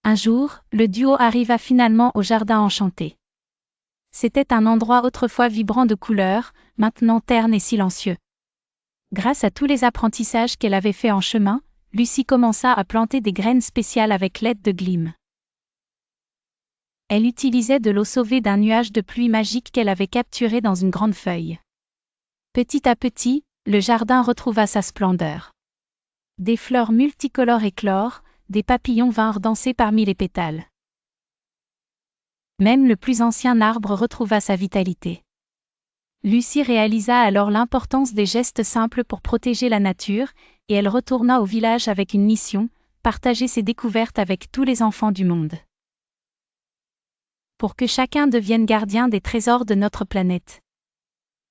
Speaker 1: Un jour, le duo arriva finalement au jardin enchanté. C'était un endroit autrefois vibrant de couleurs, maintenant terne et silencieux. Grâce à tous les apprentissages qu'elle avait faits en chemin, Lucie commença à planter des graines spéciales avec l'aide de Glim. Elle utilisait de l'eau sauvée d'un nuage de pluie magique qu'elle avait capturé dans une grande feuille. Petit à petit, Le jardin retrouva sa splendeur. Des fleurs multicolores éclorent, des papillons vinrent danser parmi les pétales. Même le plus ancien arbre retrouva sa vitalité. Lucie réalisa alors l'importance des gestes simples pour protéger la nature, et elle retourna au village avec une mission, partager ses découvertes avec tous les enfants du monde. Pour que chacun devienne gardien des trésors de notre planète.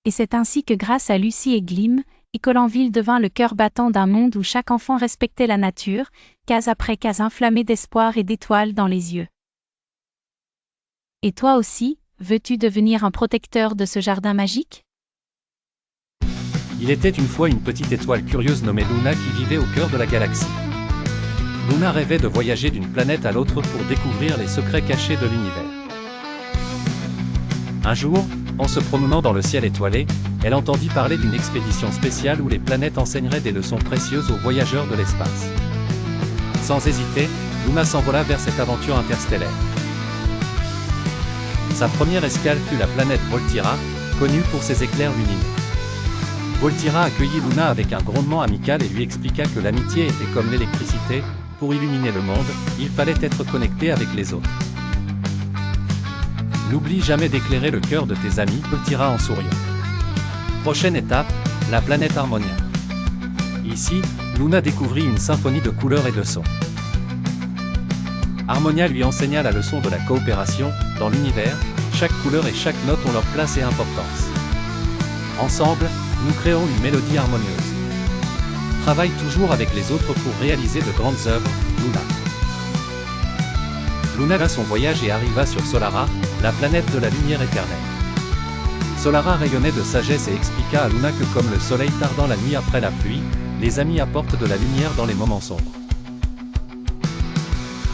Speaker 1: Et c'est ainsi que grâce à Lucie et Glim, Ecolandville devint le cœur battant d'un monde où chaque enfant respectait la nature, case après case inflammée d'espoir et d'étoiles dans les yeux. Et toi aussi, veux-tu devenir un protecteur de ce jardin magique?
Speaker 2: Il était une fois une petite étoile curieuse nommée Luna qui vivait au cœur de la galaxie. Luna rêvait de voyager d'une planète à l'autre pour découvrir les secrets cachés de l'univers. Un jour, en se promenant dans le ciel étoilé, elle entendit parler d'une expédition spéciale où les planètes enseigneraient des leçons précieuses aux voyageurs de l'espace. Sans hésiter, Luna s'envola vers cette aventure interstellaire. Sa première escale fut la planète Volterra, connue pour ses éclairs lumineux. Volterra accueillit Luna avec un grondement amical et lui expliqua que l'amitié était comme l'électricité, pour illuminer le monde, il fallait être connecté avec les autres. N'oublie jamais d'éclairer le cœur de tes amis, Volterra en souriant. Prochaine étape, la planète Harmonia. Ici, Luna découvrit une symphonie de couleurs et de sons. Harmonia lui enseigna la leçon de la coopération. Dans l'univers, chaque couleur et chaque note ont leur place et importance. Ensemble, nous créons une mélodie harmonieuse. Travaille toujours avec les autres pour réaliser de grandes œuvres, Luna. Luna fit son voyage et arriva sur Solara, la planète de la lumière éternelle. Solara rayonnait de sagesse et expliqua à Luna que comme le soleil tardant la nuit après la pluie, les amis apportent de la lumière dans les moments sombres.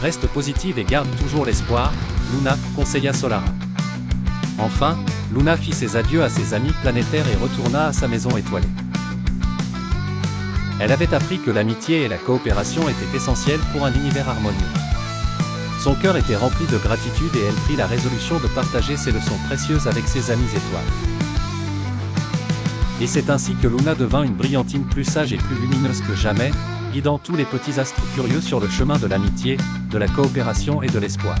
Speaker 2: Reste positive et garde toujours l'espoir, Luna, conseilla Solara. Enfin, Luna fit ses adieux à ses amis planétaires et retourna à sa maison étoilée. Elle avait appris que l'amitié et la coopération étaient essentielles pour un univers harmonieux. Son cœur était rempli de gratitude et elle prit la résolution de partager ses leçons précieuses avec ses amis étoiles. Et c'est ainsi que Luna devint une brillantine plus sage et plus lumineuse que jamais, guidant tous les petits astres curieux sur le chemin de l'amitié, de la coopération et de l'espoir.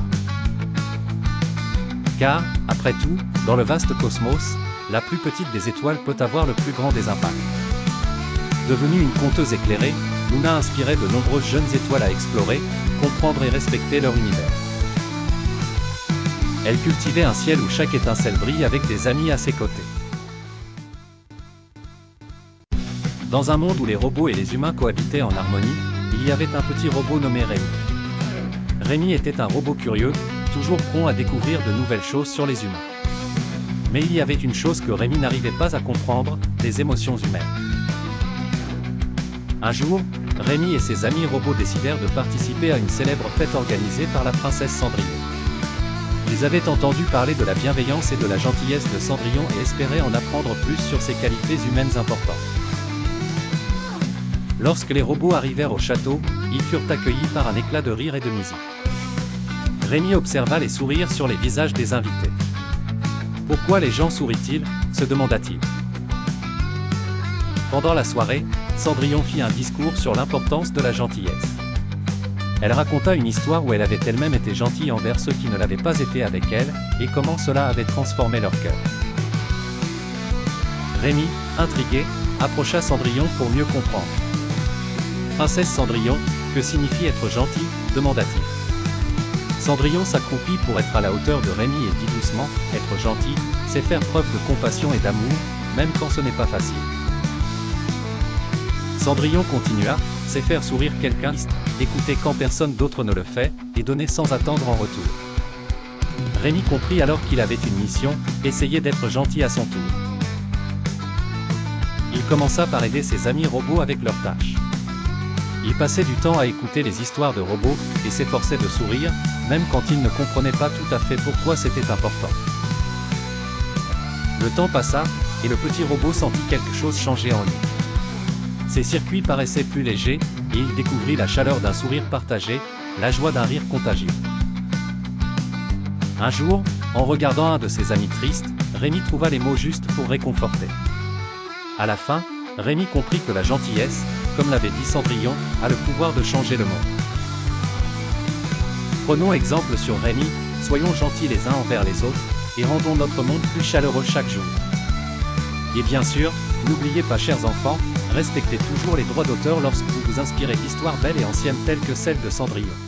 Speaker 2: Car, après tout, dans le vaste cosmos, la plus petite des étoiles peut avoir le plus grand des impacts. Devenue une conteuse éclairée, Luna inspirait de nombreuses jeunes étoiles à explorer, comprendre et respecter leur univers. Elle cultivait un ciel où chaque étincelle brille avec des amis à ses côtés. Dans un monde où les robots et les humains cohabitaient en harmonie, il y avait un petit robot nommé Rémi. Rémi était un robot curieux, toujours prompt à découvrir de nouvelles choses sur les humains. Mais il y avait une chose que Rémi n'arrivait pas à comprendre, les émotions humaines. Un jour, Rémi et ses amis robots décidèrent de participer à une célèbre fête organisée par la princesse Cendrillon. Ils avaient entendu parler de la bienveillance et de la gentillesse de Cendrillon et espéraient en apprendre plus sur ses qualités humaines importantes. Lorsque les robots arrivèrent au château, ils furent accueillis par un éclat de rire et de musique. Rémi observa les sourires sur les visages des invités. « Pourquoi les gens sourient-ils » se demanda-t-il. Pendant la soirée, Cendrillon fit un discours sur l'importance de la gentillesse. Elle raconta une histoire où elle avait elle-même été gentille envers ceux qui ne l'avaient pas été avec elle, et comment cela avait transformé leur cœur. Rémi, intrigué, approcha Cendrillon pour mieux comprendre. « Princesse Cendrillon, que signifie être gentil » demanda-t-il. Cendrillon s'accroupit pour être à la hauteur de Rémi et dit doucement, « Être gentil, c'est faire preuve de compassion et d'amour, même quand ce n'est pas facile. » Cendrillon continua, « C'est faire sourire quelqu'un, écouter quand personne d'autre ne le fait, et donner sans attendre en retour. » Rémi comprit alors qu'il avait une mission, essayer d'être gentil à son tour. Il commença par aider ses amis robots avec leurs tâches. Il passait du temps à écouter les histoires de robots, et s'efforçait de sourire, même quand il ne comprenait pas tout à fait pourquoi c'était important. Le temps passa, et le petit robot sentit quelque chose changer en lui. Ses circuits paraissaient plus légers, et il découvrit la chaleur d'un sourire partagé, la joie d'un rire contagieux. Un jour, en regardant un de ses amis tristes, Rémi trouva les mots justes pour réconforter. À la fin, Rémi comprit que la gentillesse, comme l'avait dit Cendrillon, a le pouvoir de changer le monde. Prenons exemple sur Rémi, soyons gentils les uns envers les autres, et rendons notre monde plus chaleureux chaque jour. Et bien sûr, n'oubliez pas chers enfants, respectez toujours les droits d'auteur lorsque vous vous inspirez d'histoires belles et anciennes telles que celle de Cendrillon.